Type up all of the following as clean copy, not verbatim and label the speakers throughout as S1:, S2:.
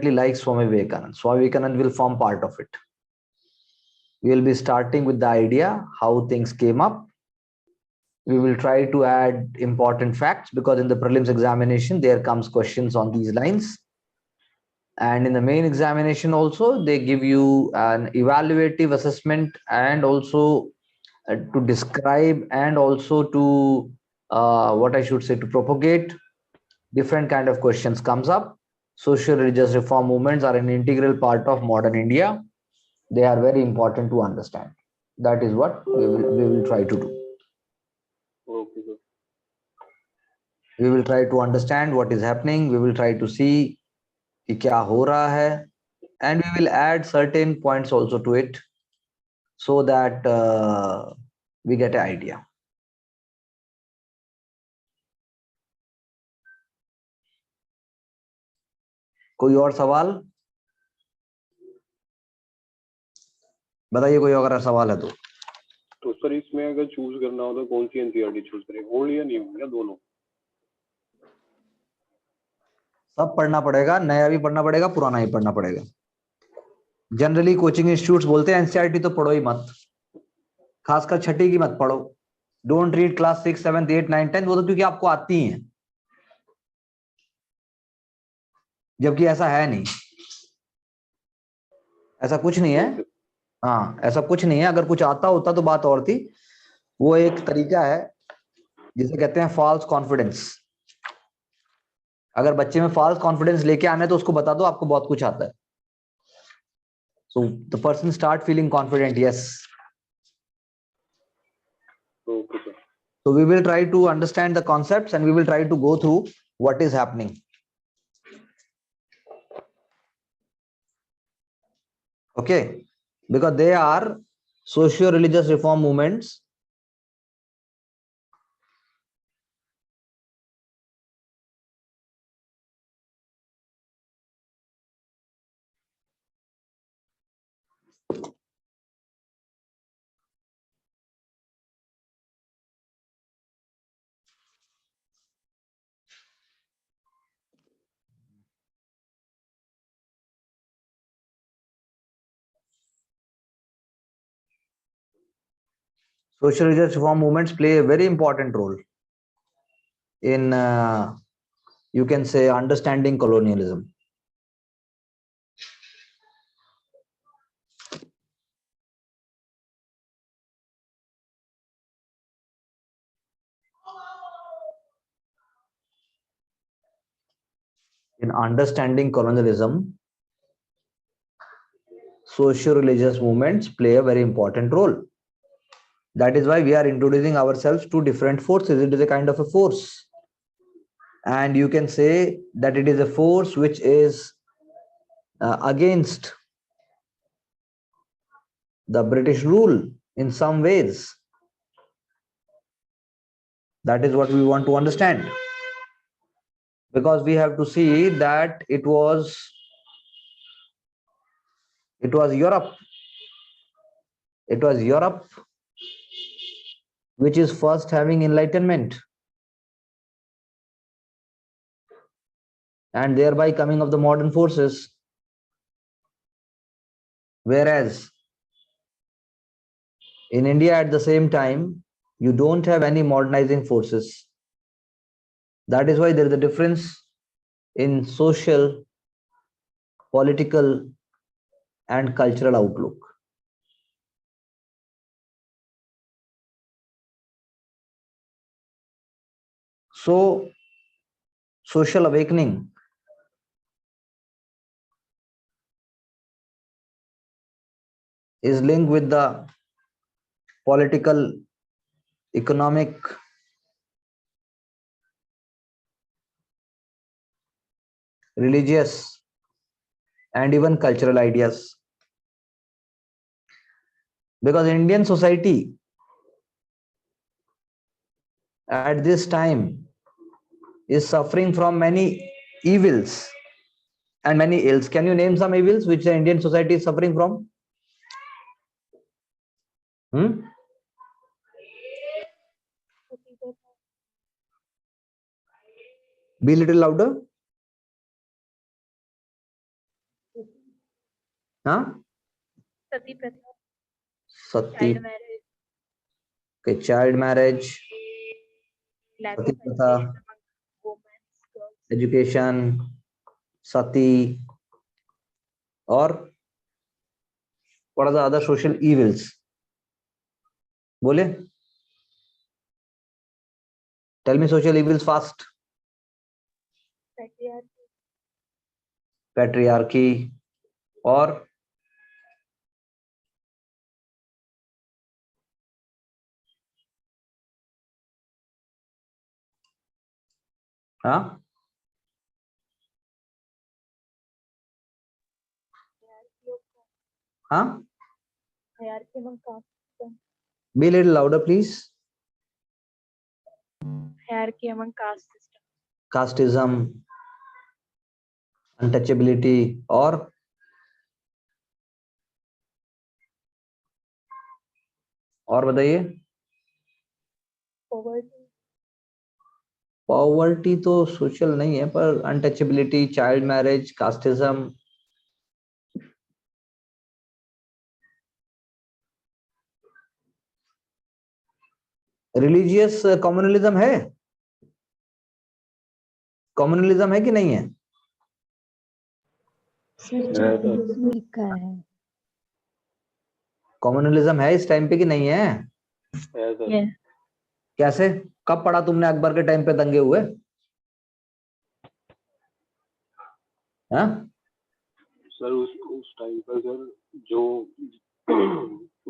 S1: like Swami Vivekananda. Swami Vivekananda will form part of it. We will be starting with the idea how things came up. We will try to add important facts because in the prelims examination there comes questions on these lines, and in the main examination also they give you an evaluative assessment and also to describe and also to what I should say, to propagate different kind of questions comes up. Social religious reform movements are an integral part of modern India. They are very important to understand. That is what we will try to do.
S2: Okay, sir.
S1: We will try to understand what is happening. We will try to see कि क्या हो रहा है, and we will add certain points also to it so that we get an idea. कोई और सवाल बताइए, कोई अगर सवाल है
S2: तो सर इसमें अगर चूज करना हो तो कौन सी एनसीईआरटी चूज करें, ओल्ड या न्यू या दोनों?
S1: सब पढ़ना पड़ेगा, नया भी पढ़ना पड़ेगा, पुराना ही पढ़ना पड़ेगा. जनरली कोचिंग इंस्टीट्यूट्स बोलते हैं एनसीईआरटी तो पढ़ो ही मत, खासकर छठी की मत पढ़ो. डोंट रीड क्लास 6, 7, 8, 9, 10, वो तो क्योंकि आपको आती हैं, जबकि ऐसा है नहीं, ऐसा कुछ नहीं है. हाँ, ऐसा कुछ नहीं है. अगर कुछ आता होता तो बात और थी. वो एक तरीका है जिसे कहते हैं फॉल्स कॉन्फिडेंस. अगर बच्चे में फॉल्स कॉन्फिडेंस लेके आना है तो उसको बता दो आपको बहुत कुछ आता है. So the person start feeling confident. Yes.
S2: Okay, sir.
S1: So we will try to understand the concepts and we will try to go through what is happening. Okay, because they are socio-religious reform movements. Social religious reform movements play a very important role in, you can say, understanding colonialism. In understanding colonialism, socio-religious movements play a very important role. That is why we are introducing ourselves to different forces. It is a kind of a force. And you can say that it is a force which is against the British rule in some ways. That is what we want to understand. Because we have to see that it was Europe. It was Europe which is first having enlightenment, and thereby coming of the modern forces. Whereas in India at the same time, you don't have any modernizing forces. That is why there is a difference in social, political, and cultural outlook. So, social awakening is linked with the political, economic, religious, and even cultural ideas. Because Indian society at this time is suffering from many evils and many ills. Can you name some evils which the Indian society is suffering from? Be a little louder. हाँ,
S3: सती प्रथा,
S1: सती,
S3: child marriage,
S1: के child marriage,
S3: lack
S1: Sati
S3: of
S1: प्रथा,
S3: education among women, girls,
S1: education, सती, और थोड़ा सा other social evils बोले। Tell me social evils fast.
S3: patriarchy,
S1: patriarchy, और हाँ, हाँ,
S3: hierarchy among caste,
S1: be little louder please.
S3: hierarchy among caste system,
S1: casteism, untouchability, और बताइए।
S3: poverty,
S1: पॉवर्टी तो सोशल नहीं है, पर untouchability, child marriage, casteism, religious communalism है। कम्युनलिज्म है कि नहीं है?
S4: लिखा है।
S1: कम्युनलिज्म है इस टाइम पे कि नहीं है?
S2: सर।
S3: yes,
S1: कैसे, कब पढ़ा तुमने अकबर के टाइम पे दंगे हुए? हाँ,
S2: सर उस टाइम पर सर जो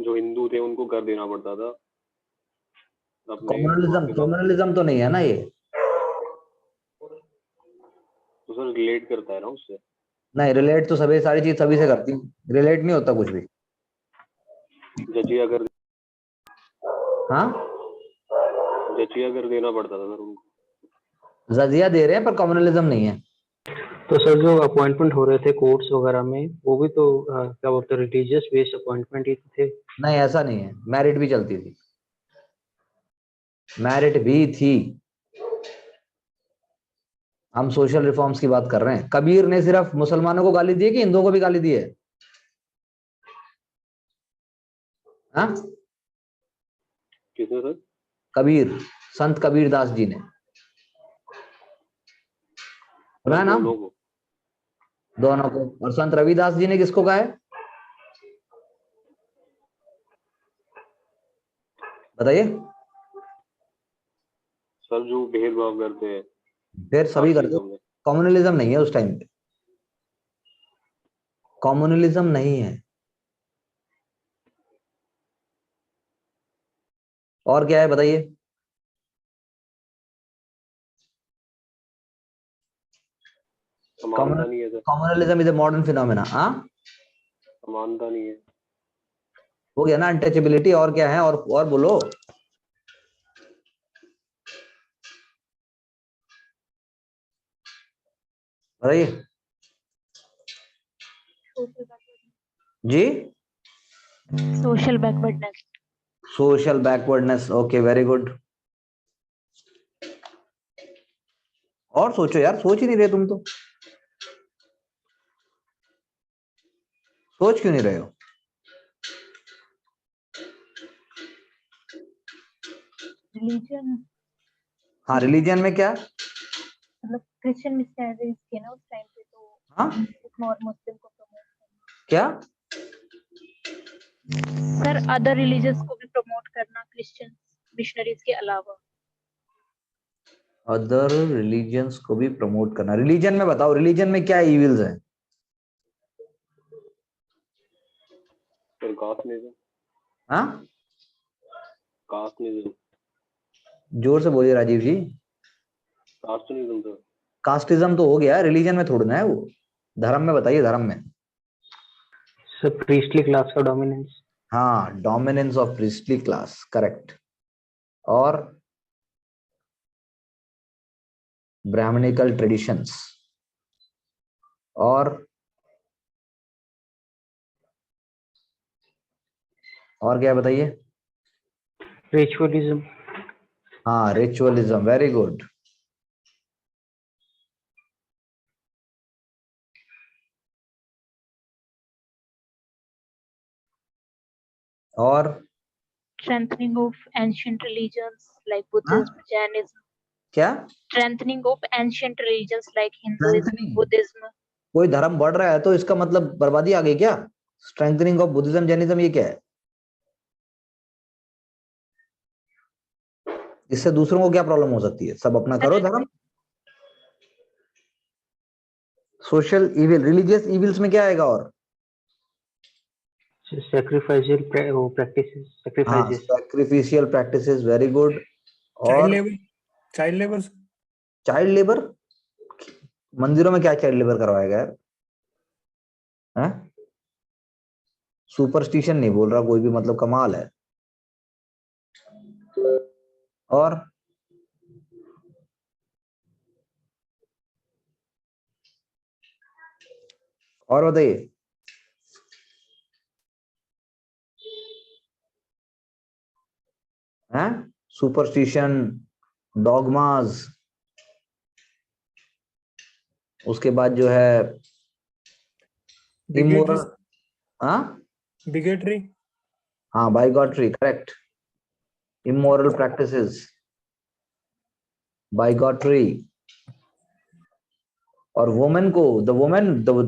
S2: जो हिंदू थे उनको कर देना पड़ता था अपने।
S1: कम्युनलिज्म तो नहीं है ना ये।
S2: तो सर रिलेट करता है ना उससे।
S1: नहीं, रिलेट तो सभी, सारी चीज सभी से करती हूँ, रिलेट नहीं होता कुछ भी।
S2: जजिया कर
S1: हाँ,
S2: जजिया कर देना पड़ता था सर उनको।
S1: जजिया दे रहे हैं, पर कम्युनलिज्म नहीं है।
S5: तो सर जो अपॉइंटमेंट हो रहे थे कोर्ट्स वगैरह में, वो भी तो क्या बोलते हैं, रिलीजियस बेस्ड अपॉइंटमेंट ही थे।
S1: नहीं, ऐसा नहीं है, मैरिट भी चलती थी, मैरिट भी थी। हम सोशल रिफॉर्म्स की बात कर रहे हैं। कबीर ने सिर्फ मुसलमानों को गाली दी है कि हिंदुओं को भी गाली दी है? हाँ,
S2: किसने सर?
S1: कबीर, संत कबीर दास जी ने, सुना है नाम?
S2: दोनों को।
S1: दोनों को। और संत रविदास जी ने किसको कहा है, बताइए?
S2: सर जो भेदभाव करते हैं
S1: फिर सभी करते।
S2: कास्टिज्म में।
S1: कम्युनलिज्म नहीं है उस टाइम पे, कम्युनलिज्म नहीं है। और क्या है बताइए?
S2: समानता नहीं है sir.
S1: Communalism is a modern phenomena. हाँ,
S2: समानता नहीं है।
S1: हो गया ना, अनटचेबिलिटी। और क्या है? और बोलो। बताइए
S3: social backwardness,
S1: जी।
S3: social backwardness,
S1: social backwardness, okay, very good. और सोचो यार, सोच ही नहीं रहे तुम तो। सोच क्यों नहीं रहे हो?
S3: religion,
S1: हाँ, रिलीजन में क्या?
S3: मतलब क्रिश्चियन मिशनरीज थे ना उस टाइम पे, तो
S1: हाँ,
S3: और मुस्लिम को प्रमोट करना।
S1: क्या?
S3: सर अदर रिलीजियस को भी प्रमोट करना क्रिश्चियन मिशनरीज के अलावा।
S1: अदर रिलीजन्स को भी प्रमोट करना। रिलीजन में बताओ, रिलीजन में क्या इविल्स है?
S2: सर कास्टनिज्म।
S1: हाँ,
S2: कास्टनिज्म।
S1: जोर से बोलिए राजीव जी।
S2: कास्टनिज्म सर।
S1: कास्टिज्म तो हो गया, रिलीजन में थोड़ा ना है वो। धर्म में बताइए, धर्म में।
S5: सर प्रीस्टली क्लास का डोमिनेंस।
S1: हाँ, dominance of priestly class, correct. और ब्राह्मणिकल ट्रेडिशंस, और क्या बताइए?
S5: रिचुअलिज्म।
S1: हाँ, रिचुअलिज्म, वेरी गुड। और
S3: strengthening of ancient religions like
S1: हाँ?
S3: Buddhism, Jainism,
S1: क्या
S3: strengthening of ancient religions like Hinduism,
S1: Strengthening.
S3: Buddhism.
S1: कोई धर्म बढ़ रहा है तो इसका मतलब बर्बादी आ गई क्या? स्ट्रेंथनिंग ऑफ बुद्धिज्म जैनिज्म ये क्या है? इससे दूसरों को क्या प्रॉब्लम हो सकती है? सब अपना करो धर्म. सोशल इविल, रिलीजियस इविल्स में क्या आएगा? और
S5: sacrificial practices,
S1: हाँ,
S5: sacrifices.
S1: Sacrificial practices, very good.
S6: Child
S1: और
S6: labour, child labour.
S1: Child labour, मंदिरों में क्या चाइल्ड लेबर करवाएगा यार? हैं? सुपरस्टिशन नहीं बोल रहा कोई भी, मतलब कमाल है. और बताइए. हैं? सुपरस्टिशन, डॉगमास, उसके बाद जो है इमोरल. हाँ,
S6: बिगेटरी।
S1: हाँ, बाइगॉटरी, करेक्ट. immoral practices, bigotry. और woman को, the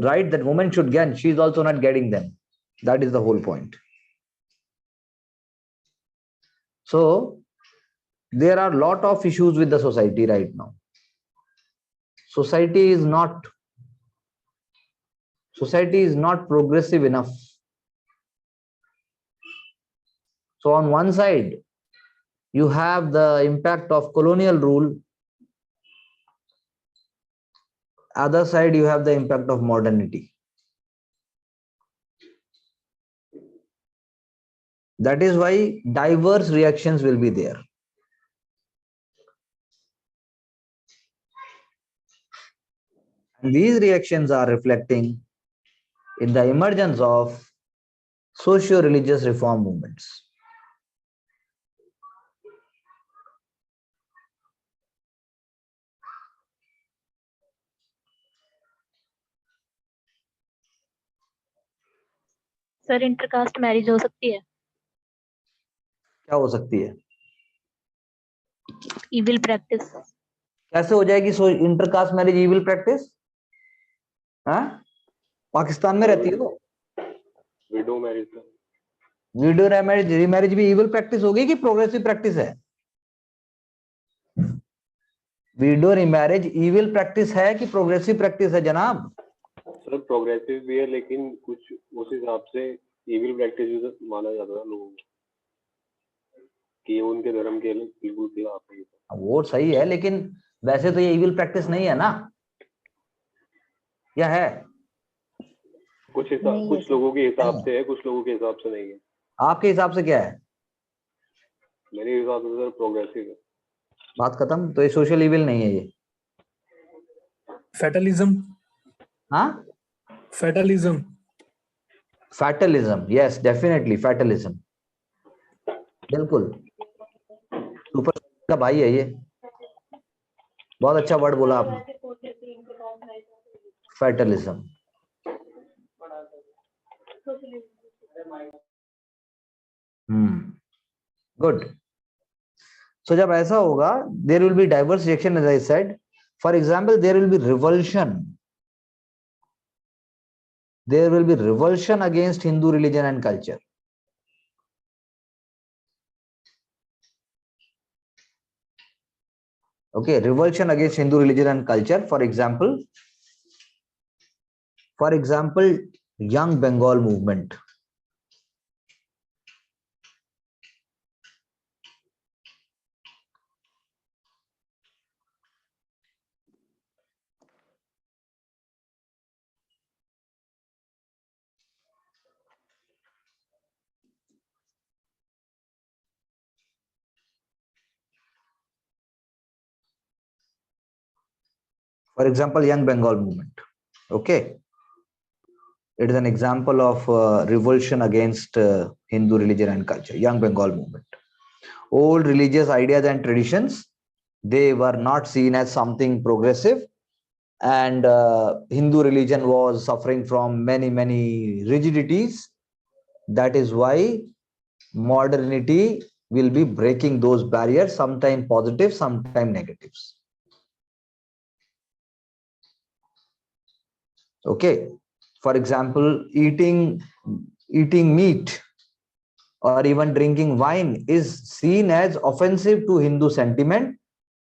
S1: right that woman should get, she is also not getting them. That is the whole point. So there are lot of issues with the society right now. Society is not progressive enough. So on one side you have the impact of colonial rule, other side you have the impact of modernity. That is why diverse reactions will be there. And these reactions are reflecting in the emergence of socio-religious reform movements.
S3: Sir intercaste marriage हो सकती है?
S1: क्या हो सकती है?
S3: Evil practice.
S1: कैसे हो जाएगी इंटरकास्ट मैरिज इविल प्रैक्टिस? हाँ, पाकिस्तान में रहती हो?
S2: विडो मैरिज,
S1: विडो रीमैरिज भी इविल प्रैक्टिस होगी कि प्रोग्रेसिव प्रैक्टिस है? विडो रीमैरिज इविल प्रैक्टिस है कि प्रोग्रेसिव प्रैक्टिस है जनाब?
S2: सर प्रोग्रेसिव भी है लेकिन कुछ उस हिसाब से इविल प्रैक्टिस भी माना जाता है लोगों को कि ये उनके धर्म के बिल्कुल खिलाफ है.
S1: वो सही है, लेकिन वैसे तो ये इविल प्रैक्टिस नहीं है ना, या है?
S2: कुछ लोगों के हिसाब से है, कुछ लोगों के हिसाब से नहीं है.
S1: आपके हिसाब से क्या है?
S2: मेरे हिसाब से सर प्रोग्रेसिव है.
S1: बात खत्म. तो ये सोशल इविल नहीं है, ये
S6: फैटलिज्म।
S1: हाँ,
S6: फैटलिज्म।
S1: फैटलिज्म, यस डेफिनेटली फैटलिज्म, बिल्कुल. सुपर का भाई है ये. बहुत अच्छा वर्ड बोला आपने, फैटलिज्म. गुड. सो जब ऐसा होगा, there will be diverse reaction as I said. For example, there will be revulsion. There will be revulsion against Hindu religion and culture. Okay, revulsion against Hindu religion and culture. For example, Young Bengal movement. For example, Young Bengal movement. Okay, it is an example of revulsion against Hindu religion and culture. Young Bengal movement. Old religious ideas and traditions, they were not seen as something progressive, and Hindu religion was suffering from many rigidities. That is why modernity will be breaking those barriers, sometime positive, sometime negatives. Okay. For example, eating meat or even drinking wine is seen as offensive to Hindu sentiment,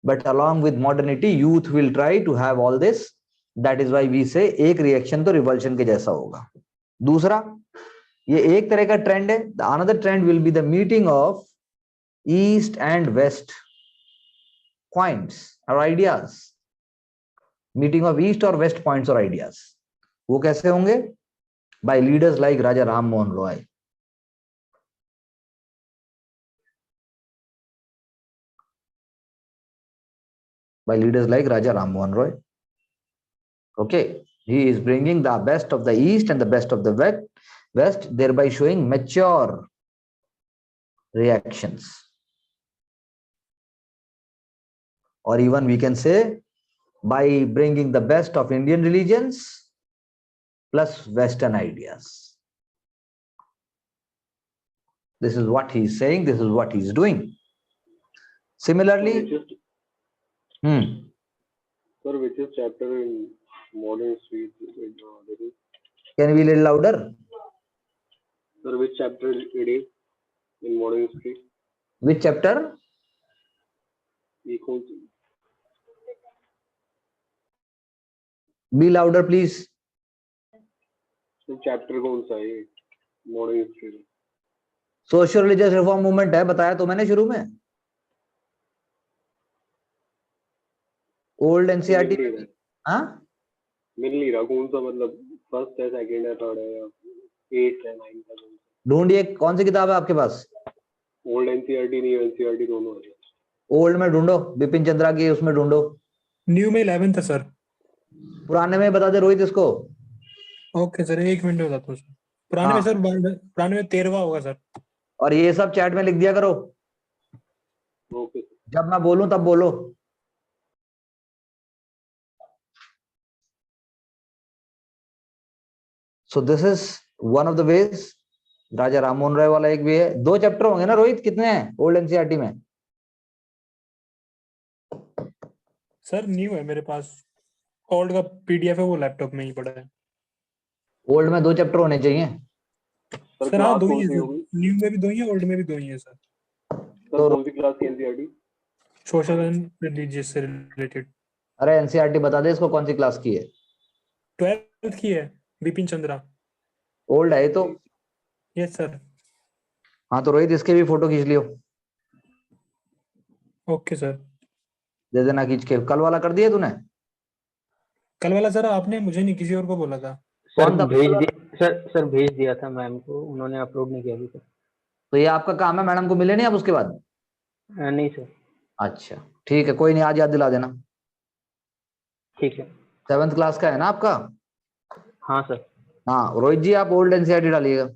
S1: but along with modernity, youth will try to have all this. That is why we say एक reaction तो revulsion के जैसा होगा. दूसरा, ये एक तरह का ट्रेंड है. Another trend will be the meeting of east and west points or ideas. Meeting of east or west points or ideas. वो कैसे होंगे? By leaders like Raja Ram Mohan Roy. By leaders like Raja Ram Mohan Roy. Okay, he is bringing the best of the east and the best of the west, thereby showing mature reactions. Or even we can say by bringing the best of Indian religions plus Western ideas. This is what he is saying, this is what he is doing. Similarly,
S2: Sir, which is chapter in modern history?
S1: Can you be a little louder?
S2: Sir, which chapter it is in modern history?
S1: Which chapter? Be louder, please.
S2: Chapter कौन सा है modern history में?
S1: Social religious reform movement है, बताया तो मैंने शुरू में. ओल्ड एनसीईआरटी में. हाँ,
S2: मिल नहीं रहा कौन सा, मतलब फर्स्ट है, सेकंड है, थर्ड है या एट है, नाइन है?
S1: ढूंढिए कौन सी किताब है आपके पास.
S2: ओल्ड एनसीईआरटी, न्यू एनसीईआरटी दोनों है.
S1: ओल्ड में ढूंढो, बिपिन चंद्रा की उसमें ढूंढो.
S6: न्यू में 11th है सर.
S1: पुराने में बता दे रोहित इसको.
S6: ओके सर, 1 मिनट में बताता हूँ सर. पुराने में सर, पुराने में 13वां होगा सर.
S1: और ये सब चैट में लिख दिया करो.
S2: ओके.
S1: जब मैं बोलूं तब बोलो. So this is one of the ways. Raja Ram Mohan Roy वाला एक भी है. 2 चैप्टर होंगे ना रोहित? कितने हैं ओल्ड एनसीईआरटी में?
S6: सर न्यू है मेरे पास. ओल्ड का पीडीएफ है, वो लैपटॉप में ही पड़ा है.
S1: ओल्ड में 2 चैप्टर होने चाहिए.
S6: सर हाँ, 2 ही है. न्यू में भी 2 ही है, ओल्ड में भी 2 ही है सर.
S2: तो कौन सी क्लास की एनसीईआरटी?
S6: सोशल एंड रिलीजियस से रिलेटेड.
S1: अरे एनसीईआरटी बता दे इसको कौन सी क्लास की है.
S6: 12th की है, बिपिन चंद्रा.
S1: ओल्ड है तो.
S6: Yes sir.
S1: हाँ तो रोहित इसके भी फोटो खींच लियो.
S6: Okay sir.
S1: दे देना खींच के. कल वाला कर दिया तूने?
S6: कल वाला सर आपने मुझे नहीं, किसी और को बोला था.
S5: सर भेज दिया सर भेज दिया था मैम को, उन्होंने अपलोड नहीं किया अभी तक.
S1: तो ये आपका काम है, मैडम को मिले नहीं आप उसके बाद?
S5: नहीं सर.
S1: अच्छा ठीक है, कोई नहीं, आज याद दिला देना.
S5: ठीक है.
S1: 7th क्लास का है ना आपका?
S5: हाँ सर.
S1: हाँ रोहित जी, आप ओल्ड एनसीईआरटी डालिएगा.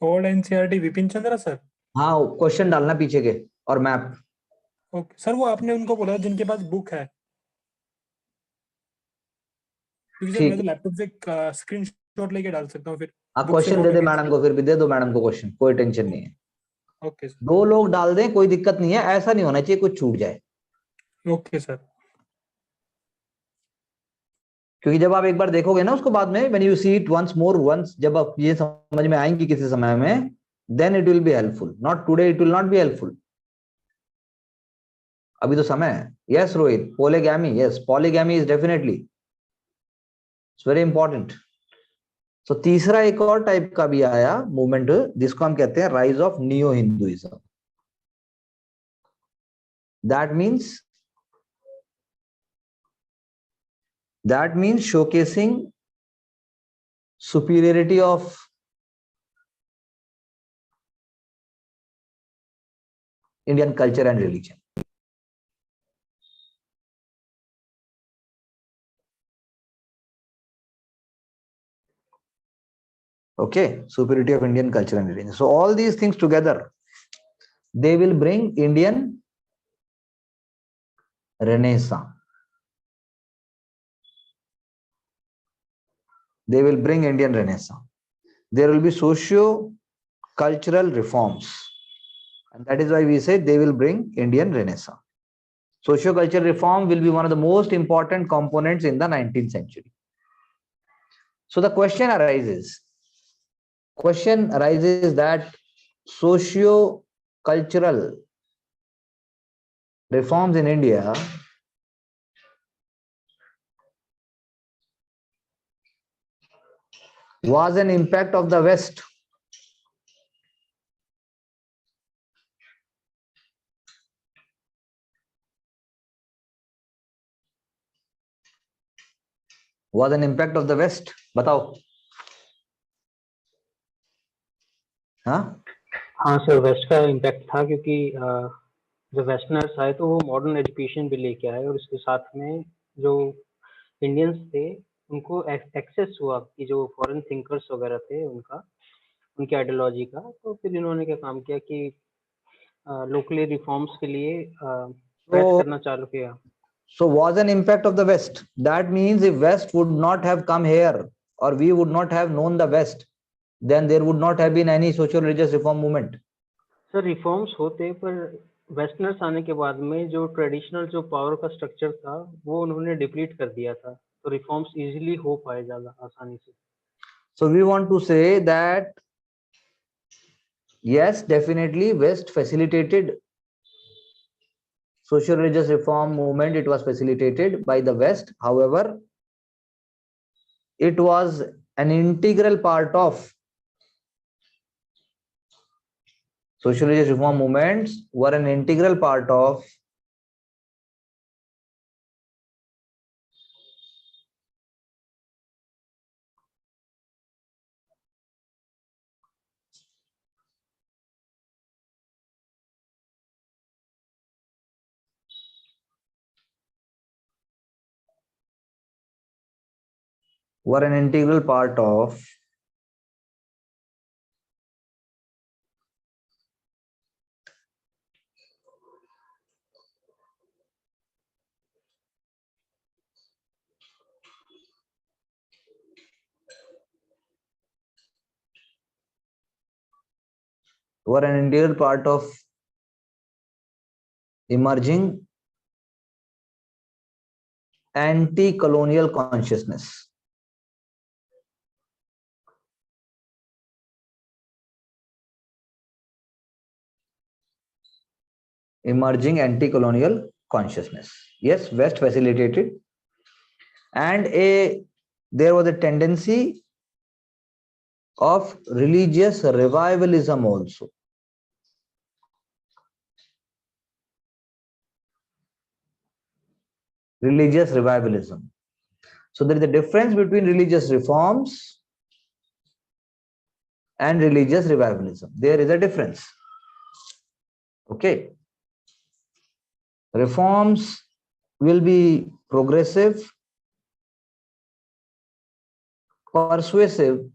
S6: Old NCERT Vipin Chandra sir.
S1: हाँ, क्वेश्चन डालना पीछे के और मैप.
S6: ओके सर, वो आपने उनको बोला जिनके पास बुक है, क्योंकि सर मैं तो लैपटॉप से स्क्रीनशॉट लेके डाल सकता हूँ. फिर
S1: आप क्वेश्चन दे दे मैडम को, फिर भी दे दो मैडम को क्वेश्चन, कोई टेंशन नहीं है.
S6: Okay sir.
S1: 2 लोग डाल दें, कोई दिक्कत नहीं है. ऐसा नहीं होना चाहिए कुछ छूट जाए.
S6: Okay sir.
S1: क्योंकि जब आप एक बार देखोगे ना उसको बाद में, when you see it once more once, जब आप ये समझ में आएंगी किसी समय में, then it will be helpful. Not today, it will not be helpful. अभी तो समय है. Yes Rohit, polygamy. Yes, polygamy is definitely it's very important. So तीसरा एक और टाइप का भी आया मूवमेंट, जिसको हम कहते हैं rise of neo Hinduism. That means showcasing superiority of Indian culture and religion. Okay, superiority of Indian culture and religion. So all these things together, they will bring Indian Renaissance. They will bring Indian Renaissance. There will be socio cultural reforms. And that is why we say they will bring Indian Renaissance. Socio-cultural reform will be one of the most important components in the 19th century. So the question arises that socio-cultural reforms in India was an impact of the West. Was an impact of the West. बताओ. हाँ.
S5: हाँ sir, waste का impact था क्योंकि जब westerners आए तो वो मॉडर्न एजुकेशन भी लेके आए और उसके साथ में जो इंडियंस थे उनको एक्सेस हुआ कि जो फॉरेन थिंकर्स वगैरह थे उनका, उनकी आइडियोलॉजी का, तो फिर इन्होंने क्या काम किया कि लोकली रिफॉर्म्स के लिए प्रेस करना चालू किया.
S1: So was an impact of the West. That means if West would not have come here or we would not have known the West, then there would not have been any socio-religious reform movement.
S5: Sir reforms होते पर westerners आने के बाद में जो traditional जो power का structure था वो उन्होंने डिप्लीट कर दिया था, तो रिफॉर्म्स इजीली हो पाए ज्यादा आसानी से.
S1: So we want to say that yes, definitely West facilitated socio-religious reform movement. It was facilitated by the West. However, it was an integral part of socio-religious reform movements were an integral part of emerging anti-colonial consciousness. Emerging anti-colonial consciousness. Yes, West facilitated, and there was a tendency of religious revivalism also. Religious revivalism. So there is a difference between religious reforms and religious revivalism. There is a difference. Okay. Reforms will be progressive, persuasive,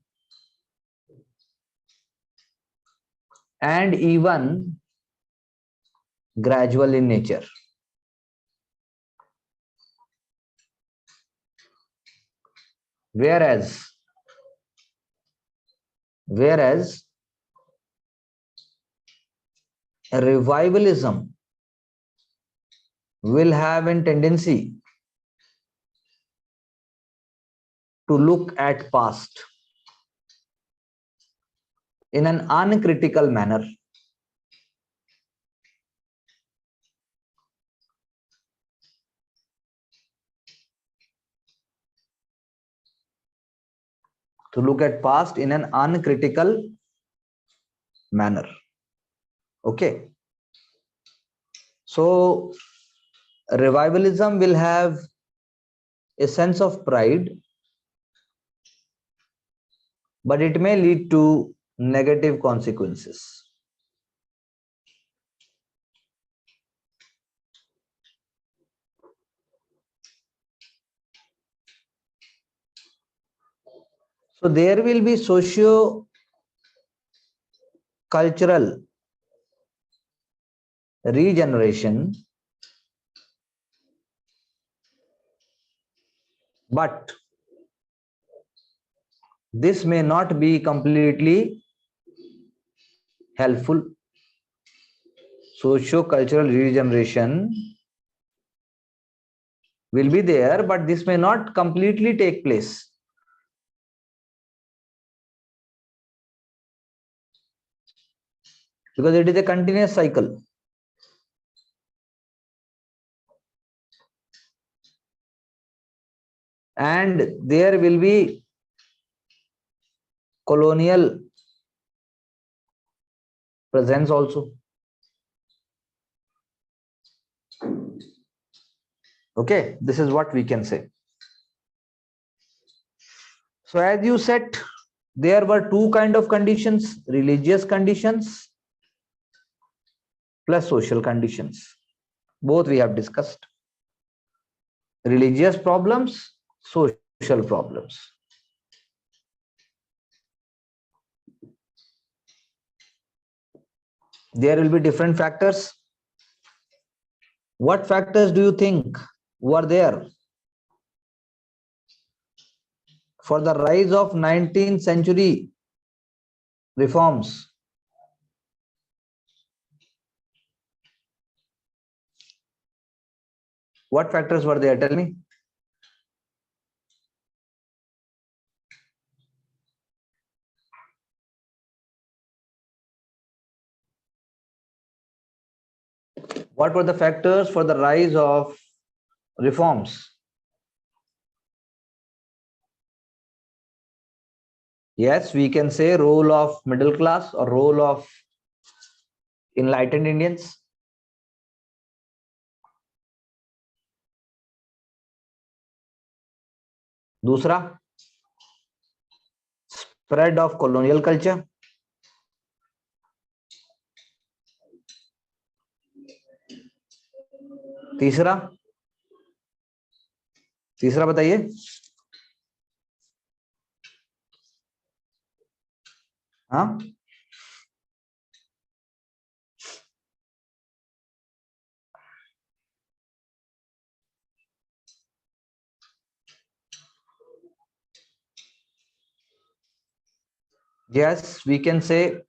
S1: and even gradual in nature. Whereas a revivalism will have a tendency to look at past in an uncritical manner. To look at past in an uncritical manner. Okay. So revivalism will have a sense of pride, but it may lead to negative consequences. So there will be socio-cultural regeneration, but this may not be completely helpful. Socio-cultural regeneration will be there, but this may not completely take place. Because it is a continuous cycle. And there will be colonial presence also. Okay, this is what we can say. So as you said, there were two kind of conditions: religious conditions plus social conditions. Both we have discussed. Religious problems, social problems. There will be different factors. What factors do you think were there for the rise of 19th century reforms? What factors were there? Tell me. What were the factors for the rise of reforms? Yes, we can say role of middle class or role of enlightened Indians. दूसरा, spread of colonial culture. तीसरा बताइए. हाँ, yes, we can say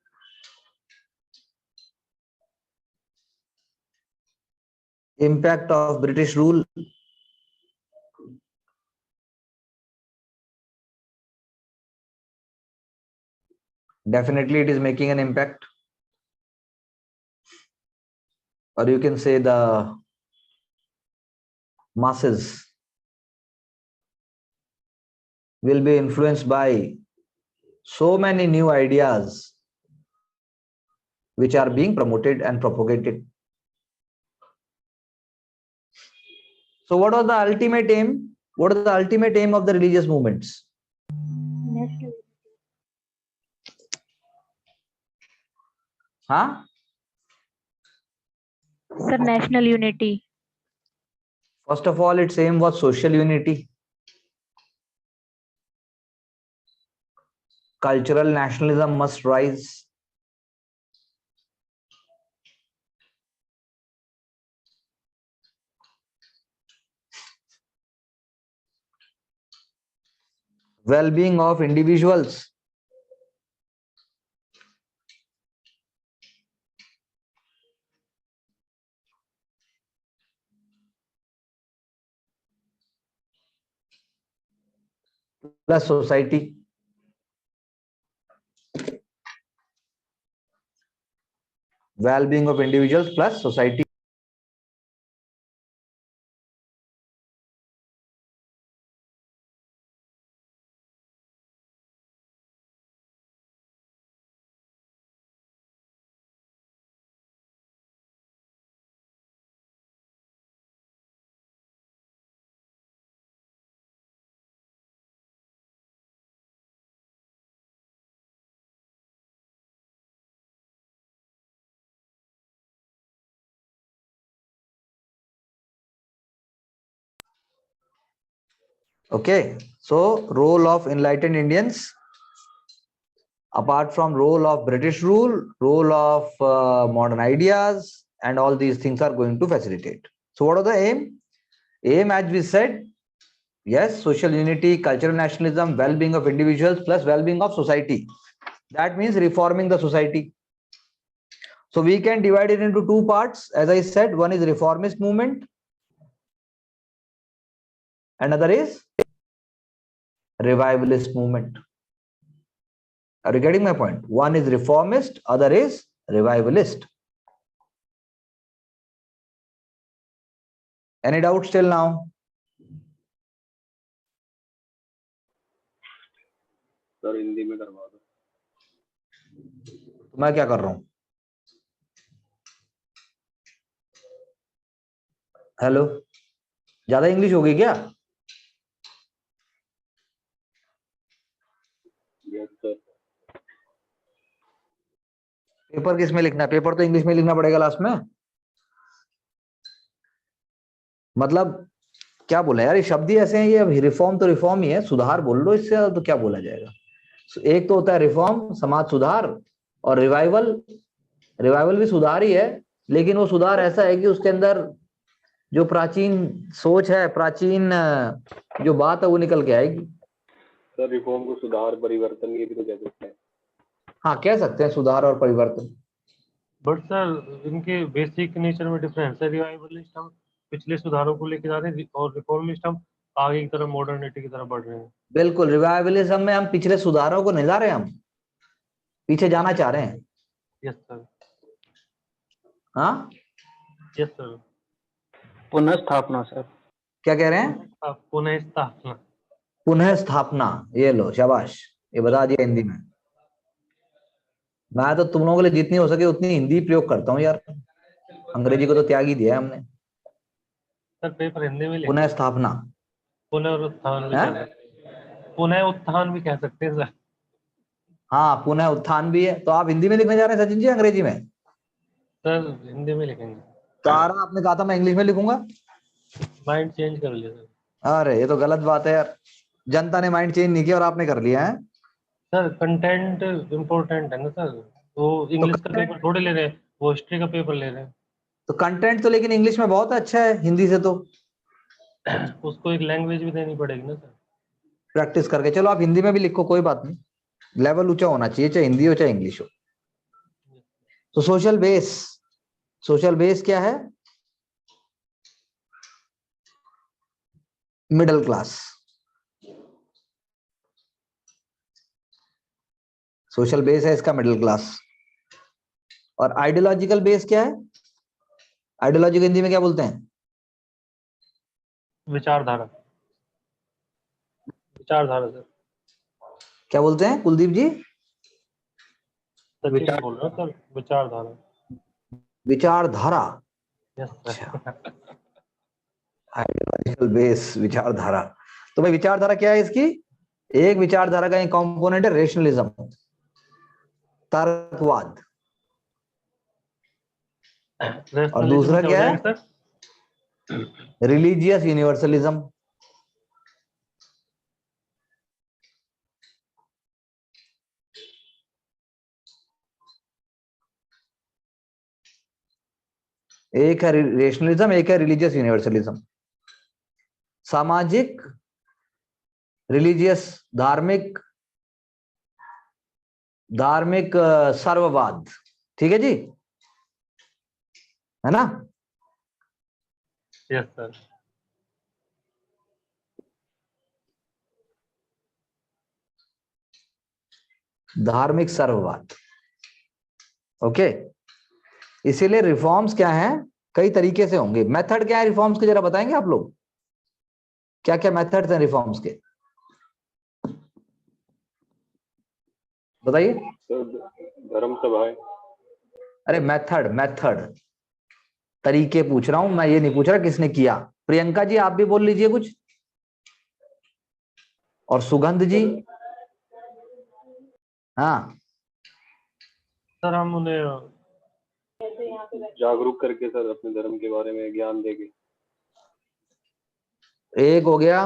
S1: impact of British rule. Definitely it is making an impact. Or you can say the masses will be influenced by so many new ideas which are being promoted and propagated. So what was the ultimate aim? What is the ultimate aim of the religious movements?
S3: National.
S1: Huh?
S3: Sir, national unity.
S1: First of all, its aim was social unity. Cultural nationalism must rise. Well-being of individuals. Plus society. Well-being of individuals plus society. Okay, so role of enlightened Indians, apart from role of British rule, role of modern ideas, and all these things are going to facilitate. So what are the aim? Aim, as we said, yes, social unity, cultural nationalism, well-being of individuals plus well-being of society. That means reforming the society. So we can divide it into two parts. As I said, one is reformist movement, another is revivalist movement. Are you getting my point? One is reformist, other is revivalist. Any doubts till now?
S2: Sir Hindi में करवा दो।
S1: तो मैं क्या कर रहा हूं? Hello, ज्यादा इंग्लिश होगी क्या?
S2: Yes sir.
S1: पेपर किस में लिखना है? पेपर तो इंग्लिश में लिखना पड़ेगा लास्ट में। मतलब क्या बोला यार, ये शब्द ही ऐसे हैं। ये रिफॉर्म तो रिफॉर्म ही है, सुधार बोल लो, इससे तो क्या बोला जाएगा। एक तो होता है रिफॉर्म, समाज सुधार, और रिवाइवल। रिवाइवल भी सुधार ही है, लेकिन वो सुधार ऐसा है कि उसके अंदर जो प्राचीन सोच है, प्राचीन जो बात है वो निकल के आएगी।
S2: सर रिफॉर्म को सुधार परिवर्तन ये भी तो कह सकते हैं।
S1: हाँ, कह सकते हैं सुधार और परिवर्तन।
S7: बट सर इनके बेसिक नेचर में डिफरेंस है। रिवाइवलिस्ट हम पिछले सुधारों को लेके जा रहे हैं और रिफॉर्मिस्ट हम आगे की तरफ मॉडर्निटी की तरफ बढ़ रहे हैं।
S1: बिल्कुल, रिवाइवलिज्म में हम पिछले सुधारों को नहीं ला रहे, हम पीछे जाना चाह रहे हैं।
S7: Yes sir.
S1: हाँ,
S7: यस सर।
S5: पुनः स्थापना सर।
S1: क्या कह रहे हैं?
S7: पुनः स्थापना।
S1: पुनः स्थापना, ये लो शाबाश, ये बता दिया हिंदी में। मैं तो तुम लोगों के लिए जितनी हो सके उतनी हिंदी प्रयोग करता हूँ यार, अंग्रेजी को तो त्याग ही दिया है हमने।
S7: सर पेपर हिंदी में
S1: पुनः स्थापना,
S7: पुनरुत्थान भी कह सकते हैं। पुनः उत्थान भी कह सकते हैं सर।
S1: हाँ पुनः उत्थान भी है। तो आप हिंदी में लिखने जा रहे हैं सचिन जी, अंग्रेजी में?
S7: सर हिंदी में लिखेंगे।
S1: तारा आपने कहा था मैं इंग्लिश में लिखूंगा।
S7: माइंड चेंज कर लिया सर।
S1: अरे ये तो गलत बात है यार, जनता ने माइंड चेंज नहीं किया और आपने कर लिया है।
S7: सर कंटेंट इम्पोर्टेंट है ना सर, वो इंग्लिश का पेपर थोड़े ले रहे हैं, वो हिस्ट्री का पेपर ले रहे हैं।
S1: तो कंटेंट तो लेकिन इंग्लिश में बहुत अच्छा है, हिंदी से तो
S7: उसको एक लैंग्वेज भी देनी पड़ेगी ना सर।
S1: प्रैक्टिस करके। चलो आप हिंदी में भी लिखो, कोई बात नहीं, लेवल ऊंचा होना चाहिए, चाहे हिंदी हो चाहे इंग्लिश हो। तो सोशल बेस, सोशल बेस क्या है? Middle class. सोशल बेस है इसका मिडिल क्लास। और आइडियोलॉजिकल बेस क्या है? आइडियोलॉजी को हिंदी में क्या बोलते हैं?
S7: विचारधारा। विचारधारा सर।
S1: क्या बोलते हैं कुलदीप जी?
S7: सच्ची बोल रहा हूँ सर, विचारधारा।
S1: विचारधारा।
S7: Yes sir.
S1: आइडियोलॉजिकल बेस, विचारधारा। तो भाई विचारधारा क्या है इसकी? एक विचारधारा का एक कंपोनेंट है रेशनलिज्म, तर्कवाद। और दूसरा क्या है?
S7: Sir
S1: religious universalism. एक है रेशनलिज्म, एक है रिलीजियस यूनिवर्सलिज्म। सामाजिक, रिलीजियस, धार्मिक, धार्मिक सर्ववाद। ठीक है जी, है ना?
S7: Yes sir.
S1: धार्मिक सर्ववाद। ओके, इसीलिए रिफॉर्म्स क्या हैं? कई तरीके से होंगे। मेथड क्या है रिफॉर्म्स के, जरा बताएंगे आप लोग? क्या क्या मेथड्स हैं रिफॉर्म्स के, बताइए।
S2: धर्म सभाएं।
S1: अरे मेथड, मेथड, तरीके पूछ रहा हूं मैं, ये नहीं पूछ रहा किसने किया। प्रियंका जी आप भी बोल लीजिए कुछ, और सुगंध जी। हाँ
S7: सर हम उन्हें
S2: जागरूक करके सर अपने धर्म के बारे में ज्ञान देंगे।
S1: एक हो गया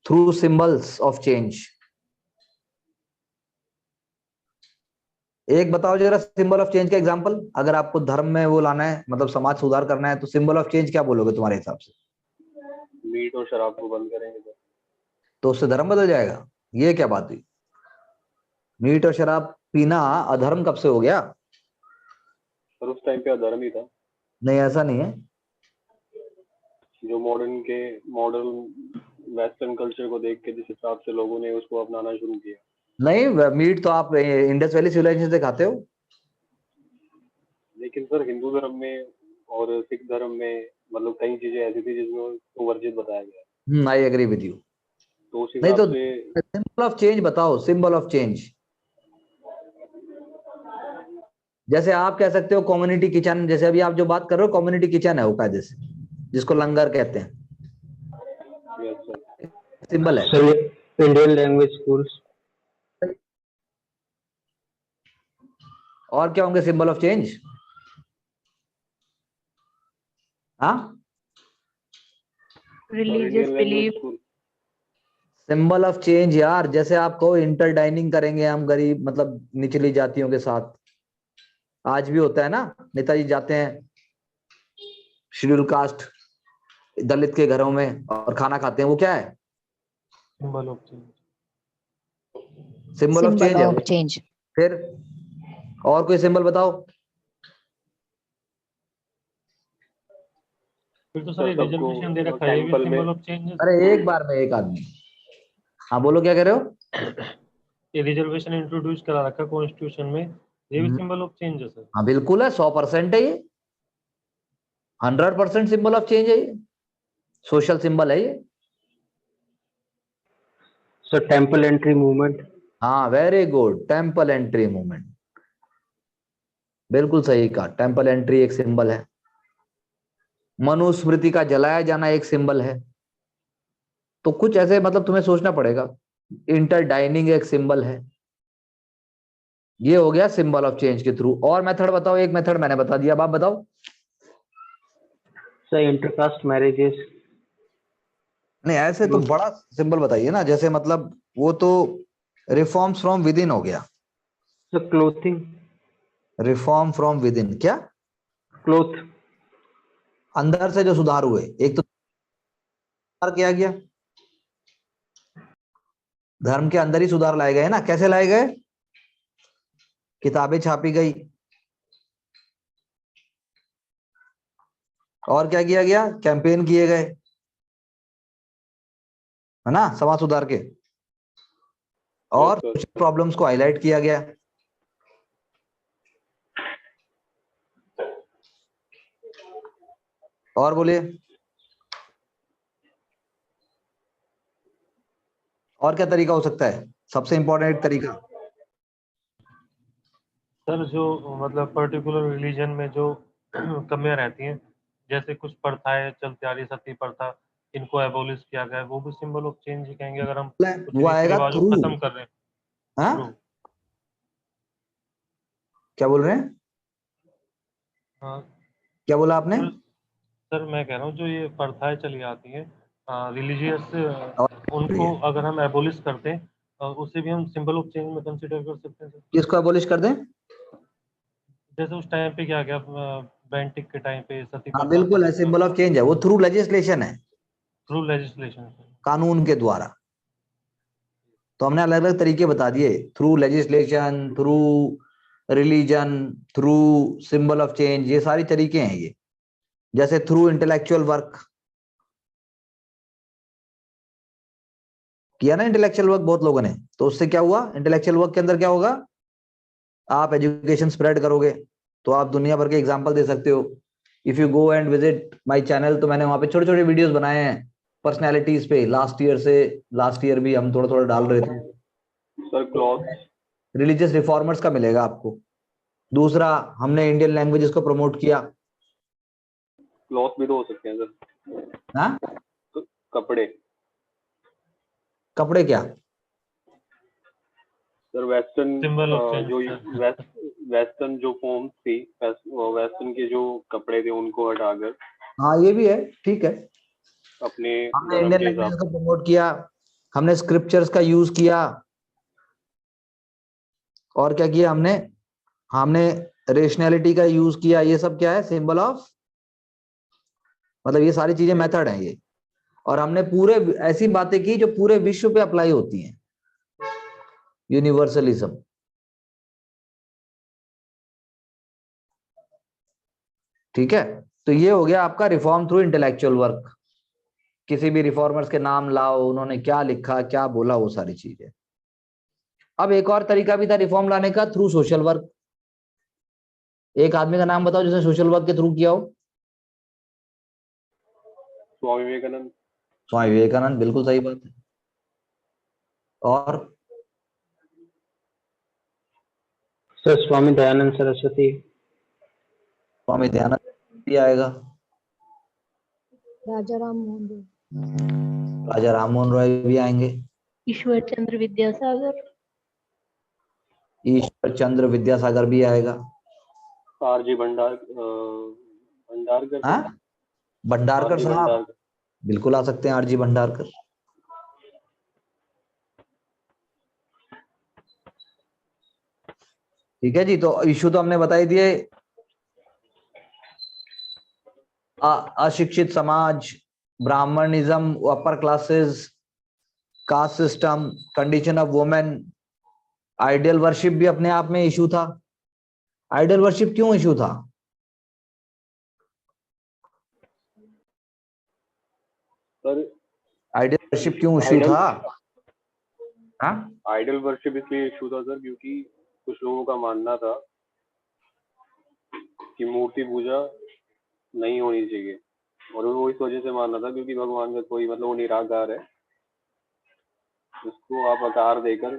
S1: थ्रू सिंबल्स ऑफ चेंज। एक बताओ जरा सिंबल ऑफ चेंज का एग्जांपल। अगर आपको धर्म में वो लाना है, मतलब समाज सुधार करना है, तो सिंबल ऑफ चेंज क्या बोलोगे तुम्हारे हिसाब से?
S2: मीट और शराब को बंद करेंगे सर।
S1: तो उससे धर्म बदल जाएगा? ये क्या बात हुई? मीट और शराब पीना अधर्म कब से हो गया?
S2: पर उस टाइम पे अधर्म ही था,
S1: नहीं ऐसा नहीं है।
S2: जो मॉडर्न वेस्टर्न कल्चर को देख के जिस हिसाब से लोगों ने उसको अपनाना शुरू किया।
S1: नहीं, मीट तो आप इंडस वैली सिविलाइजेशन से खाते हो।
S2: लेकिन सर हिंदू धर्म में और सिख धर्म में मतलब कई चीजें ऐसी थी जिसमें उसको वर्जित बताया गया,
S1: आई एग्री विद यू।
S2: तो उस
S1: नहीं
S2: हिसाब
S1: तो
S2: से
S1: सिंबल ऑफ चेंज बताओ, सिंबल ऑफ चेंज। जैसे आप कह सकते हो कम्युनिटी किचन, जैसे अभी आप जो बात कर रहे हो कम्युनिटी किचन है वो कायदे से, जिसको लंगर कहते हैं,
S2: yes, sir,
S1: सिंबल है।
S5: Sir Indian language schools.
S1: और क्या होंगे सिंबल ऑफ चेंज? हाँ,
S2: और
S3: religious
S2: Indian language
S3: belief,
S2: school.
S1: Symbol of change यार, जैसे आप कहो इंटर डाइनिंग करेंगे हम गरीब मतलब निचली जातियों के साथ, आज भी होता है ना, नेताजी जाते हैं शेड्यूल कास्ट दलित के घरों में और खाना खाते हैं, वो क्या है?
S7: Symbol of change.
S1: Symbol of change
S4: symbol
S1: है
S4: ऑफ
S1: वो।
S4: चेंज।
S1: फिर और कोई सिंबल बताओ।
S7: फिर तो सर ये
S2: सबको
S7: रिजर्वेशन दे रखा है, ये भी
S2: टेम्पल में
S7: सिंबल ऑफ चेंज है।
S1: अरे एक बार में एक आदमी। हाँ बोलो क्या कह रहे हो?
S7: ये रिजर्वेशन इंट्रोड्यूस करा रखा कॉन्स्टिट्यूशन में, ये भी सिंबल ऑफ चेंज है सर।
S1: हाँ बिल्कुल है, 100% है ये, 100% सिंबल ऑफ चेंज है ये, सोशल सिंबल है ये।
S5: Sir temple entry movement.
S1: हाँ very good, temple entry movement, बिल्कुल सही कहा, टेम्पल एंट्री एक सिंबल है। मनुस्मृति का जलाया जाना एक सिंबल है। तो कुछ ऐसे मतलब तुम्हें सोचना पड़ेगा। इंटर डाइनिंग एक सिंबल है। ये हो गया सिंबल ऑफ चेंज के थ्रू। और मेथड बताओ, एक मेथड मैंने बता दिया, अब आप बताओ।
S5: Sir intercaste marriages.
S1: नहीं ऐसे तो बड़ा सिंबल बताइए ना, जैसे मतलब वो तो रिफॉर्म्स फ्रॉम विद इन हो गया।
S5: Sir clothing.
S1: Reform from with in क्या?
S5: क्लोथ।
S1: अंदर से जो सुधार हुए, एक तो सुधार किया गया, धर्म के अंदर ही सुधार लाए गए ना। कैसे लाए गए? किताबें छापी गई, और क्या किया गया? कैंपेन किए गए, है ना, समाज सुधार के, और
S2: Yes, sir.
S1: सोशल प्रॉब्लम्स को हाईलाइट किया गया। और बोलिए, और क्या तरीका हो सकता है? सबसे इंपॉर्टेंट तरीका,
S7: सर जो मतलब पर्टिकुलर रिलीजन में जो कमियां रहती हैं, जैसे कुछ प्रथाएं चलती आ रही, सती प्रथा, इनको एबोलिश किया गया है, वो भी सिंबल ऑफ चेंज ही कहेंगे अगर हम कुछ
S1: वो
S7: रीति
S1: आएगा
S7: रिवाजों
S1: थ्रू।
S7: को खत्म कर रहे हैं।
S1: हाँ
S7: थ्रू।
S1: क्या बोल रहे हैं?
S7: हाँ
S1: क्या बोला आपने?
S7: सर, सर मैं कह रहा हूँ जो ये प्रथाएं चली आती हैं रिलीजियस, उनको
S1: और
S7: अगर हम एबोलिश करते हैं उसे भी हम सिंबल ऑफ चेंज में कंसिडर कर सकते हैं सर।
S1: किसको अबॉलिश कर दें?
S7: जैसे उस टाइम पे क्या गया, बेंटिक के टाइम पे सती
S1: हाँ
S7: प्रथा
S1: बिल्कुल है, सिंबल ऑफ चेंज है वो, थ्रू लेजिस्लेशन है,
S7: थ्रू लेजिस्लेशन।
S1: कानून के द्वारा। तो हमने अलग अलग तरीके बता दिए, through legislation, through religion, through symbol of change, ये सारी तरीके हैं ये। जैसे थ्रू इंटेलेक्चुअल वर्क किया ना, इंटेलेक्चुअल वर्क बहुत लोगों ने, तो उससे क्या हुआ? इंटेलेक्चुअल वर्क के अंदर क्या होगा? आप एजुकेशन स्प्रेड करोगे, तो आप दुनिया भर के एग्जांपल दे सकते हो। If you go and visit my channel, तो मैंने वहां पे छोटे छोटे वीडियोस बनाए हैं पर्सनैलिटीज पे। लास्ट ईयर भी हम थोड़ा थोड़ा डाल रहे थे।
S2: सर क्लॉथ,
S1: रिलीजियस रिफॉर्मर्स का मिलेगा आपको। दूसरा, हमने इंडियन लैंग्वेजेस को प्रमोट किया।
S2: क्लॉथ भी तो हो सकते हैं सर,
S1: हाँ,
S2: तो कपड़े।
S1: कपड़े क्या?
S2: Sir western
S7: symbol of change
S2: जो
S7: सर।
S2: वेस्टर्न जो फॉर्म थी, वेस्टर्न के जो कपड़े थे उनको हटाकर
S1: हाँ ये भी है, ठीक है।
S2: अपने
S1: हमने
S2: धर्म
S1: इंडियन
S2: के
S1: लैंग्वेजेस
S2: हिसाब
S1: को प्रमोट किया, हमने स्क्रिप्चर्स का यूज किया, और क्या किया हमने? हमने रेशनैलिटी का यूज किया। ये सब क्या है? सिंबल ऑफ, मतलब ये सारी चीजें मेथड है ये। और हमने पूरे ऐसी बातें की जो पूरे विश्व पे अप्लाई होती हैं, यूनिवर्सलिज्म। ठीक है, तो ये हो गया आपका रिफॉर्म थ्रू इंटेलेक्चुअल वर्क। किसी भी रिफॉर्मर्स के नाम लाओ, उन्होंने क्या लिखा क्या बोला, वो सारी चीजें। अब एक और तरीका भी था रिफॉर्म लाने का, थ्रू सोशल वर्क। एक आदमी का नाम बताओ जिसने सोशल वर्क के थ्रू किया हो।
S2: स्वामी विवेकानंद।
S1: स्वामी विवेकानंद, बिल्कुल सही बात है। और
S5: सर स्वामी दयानंद सरस्वती।
S1: स्वामी दयानंद भी आएगा।
S4: राजा राम मोहन राय।
S1: राजा राममोहन रॉय भी आएंगे।
S3: ईश्वर चंद्र विद्यासागर।
S1: ईश्वर चंद्र विद्यासागर भी आएगा।
S2: आरजी भंडारकर।
S1: हाँ, भंडारकर
S2: आरजी
S1: साहब
S2: भंडारकर।
S1: बिल्कुल आ सकते हैं, आरजी भंडारकर। ठीक है जी, तो इशू तो हमने बताई दिए। अशिक्षित समाज, Brahmanism, upper classes, caste system, condition of women, ideal worship भी अपने आप में इशू था। आइडियल वर्शिप क्यों इशू था?
S2: सर
S1: आइडियल वर्शिप क्यों इशू था? हाँ,
S2: आइडल वर्शिप इसलिए इशू था सर क्योंकि कुछ लोगों का मानना था कि मूर्ति पूजा नहीं होनी चाहिए, और वो इस वजह से मानना था क्योंकि भगवान का कोई मतलब वो निराकार है, उसको आप आकार देकर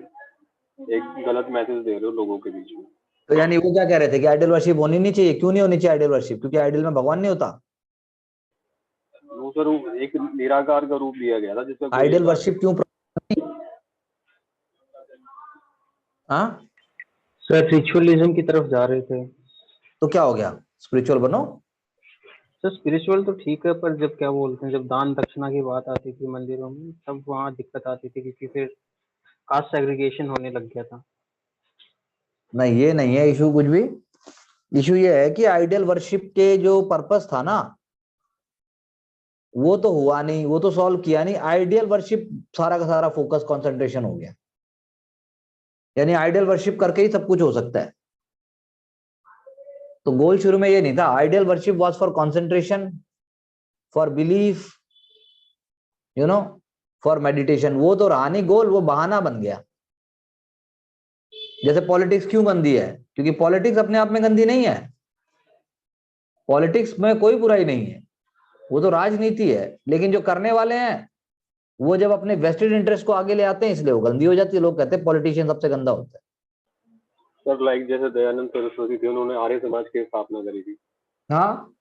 S2: एक गलत मैसेज दे रहे हो लोगों के बीच में।
S1: तो यानी वो क्या कह रहे थे कि आइडियल वर्शिप होनी नहीं चाहिए? क्यों नहीं होनी चाहिए आइडियल वर्शिप? क्योंकि आइडियल में भगवान नहीं होता।
S2: वो सर एक निराकार का रूप दिया गया था जिसका कोई
S1: आइडियल
S2: आकार
S1: वर्शिप क्यों? हाँ,
S5: सर रिचुअलिज्म की तरफ जा रहे थे।
S1: तो क्या हो गया? स्पिरिचुअल बनो।
S5: सर स्पिरिचुअल तो ठीक है, पर जब क्या बोलते हैं, जब दान दक्षिणा की बात आती थी मंदिरों में, तब वहाँ दिक्कत आती थी क्योंकि फिर कास्ट सेग्रीगेशन होने लग गया था।
S1: नहीं, ये नहीं है इशू कुछ भी। इशू ये है कि आइडियल वर्शिप के जो पर्पस था ना, वो तो हुआ नहीं, वो तो सॉल्व किया नहीं। आइडियल वर्शिप सारा का सारा फोकस कंसंट्रेशन हो गया। यानी आइडियल वर्शिप करके ही सब कुछ हो सकता है। तो गोल शुरू में ये नहीं था। Ideal worship was for concentration, for belief, you know, for meditation. वो तो रहा नहीं गोल, वो बहाना बन गया। जैसे पॉलिटिक्स क्यों गंदी है? क्योंकि पॉलिटिक्स अपने आप में गंदी नहीं है। पॉलिटिक्स में कोई बुराई नहीं है, वो तो राजनीति है। लेकिन जो करने वाले हैं वो जब अपने वेस्टेड इंटरेस्ट को आगे ले आते हैं, इसलिए वो गंदी हो जाती है। लोग कहते हैं पॉलिटिशियन सबसे गंदा होता है।
S2: सर लाइक जैसे दयानंद सरस्वती थे, उन्होंने आर्य समाज की स्थापना करी थी।
S1: हाँ,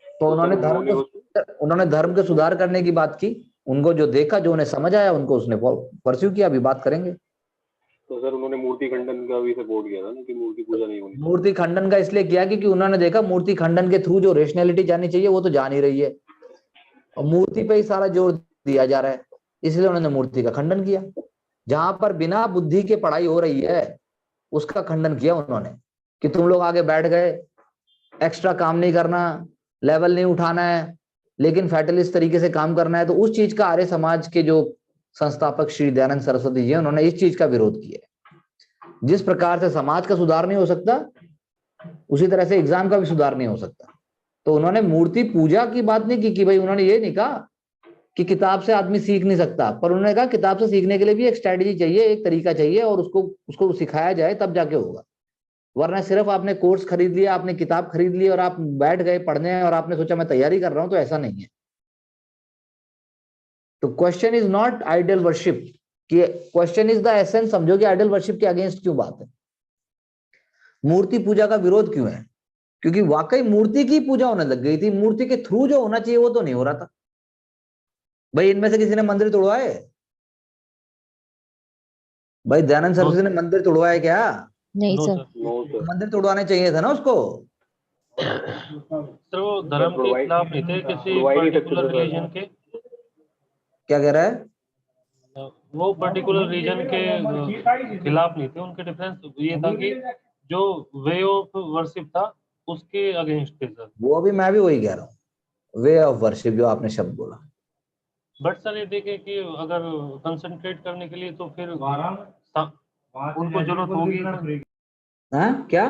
S1: तो
S2: सर
S1: उन्होंने धर्म के सुधार करने की बात की। उनको जो देखा, जो उन्हें समझ आया, उनको उसने परस्यू किया। अभी बात करेंगे।
S2: तो सर उन्होंने मूर्ति खंडन का भी सपोर्ट किया था ना कि मूर्ति पूजा नहीं होनी।
S1: मूर्ति खंडन का इसलिए किया क्योंकि उन्होंने देखा मूर्ति खंडन के थ्रू जो रेशनैलिटी जानी चाहिए वो तो जा नहीं रही है, और मूर्ति पे ही सारा जोर दिया जा रहा है। इसलिए उन्होंने मूर्ति का खंडन किया। जहां पर बिना बुद्धि के पढ़ाई हो रही है उसका खंडन किया उन्होंने, कि तुम लोग आगे बैठ गए, एक्स्ट्रा काम नहीं करना, लेवल नहीं उठाना है, लेकिन फैटलिस्ट तरीके से काम करना है। तो उस चीज का आर्य समाज के जो संस्थापक श्री दयानंद सरस्वती जी, उन्होंने इस चीज का विरोध किया। जिस प्रकार से समाज का सुधार नहीं हो सकता, उसी तरह से एग्जाम का भी सुधार नहीं हो सकता। तो उन्होंने मूर्ति पूजा की बात नहीं की कि भाई, उन्होंने ये नहीं कहा कि किताब से आदमी सीख नहीं सकता, पर उन्होंने कहा किताब से सीखने के लिए भी एक स्ट्रेटेजी चाहिए, एक तरीका चाहिए, और उसको सिखाया जाए तब जाके होगा। वरना सिर्फ आपने कोर्स खरीद लिया, आपने किताब खरीद ली और आप बैठ गए पढ़ने और आपने सोचा मैं तैयारी कर रहा हूं, तो ऐसा नहीं है। तो question is not ideal worship, कि क्वेश्चन इज द एसेंस। समझो कि आइडियल वर्शिप के अगेंस्ट क्यों बात है, मूर्ति पूजा का विरोध क्यों है? क्योंकि वाकई मूर्ति की पूजा होने लग गई थी। मूर्ति के थ्रू जो होना चाहिए वो तो नहीं हो रहा था। भाई इनमें से किसी ने मंदिर तोड़वाए? भाई दयानंद सरस्वती ने मंदिर तोड़वाए क्या?
S4: नहीं
S7: no
S4: sir.
S7: Sir.
S2: No sir.
S1: मंदिर तोड़वाने चाहिए था ना उसको।
S7: सर वो धर्म के खिलाफ नहीं थे, किसी पर्टिकुलर रिलीजन के।
S1: क्या कह रहा है?
S7: वो पर्टिकुलर रीजन के खिलाफ नहीं थे। उनके डिफरेंस ये था कि जो वे ऑफ वर्शिप था उसके अगेंस्ट थे सर।
S1: वो भी मैं भी वही कह रहा हूँ, वे ऑफ वर्शिप जो आपने शब्द बोला।
S7: बट सर ये देखे कि अगर कंसंट्रेट करने के लिए तो फिर उनको जरूरत होगी।
S1: हाँ क्या?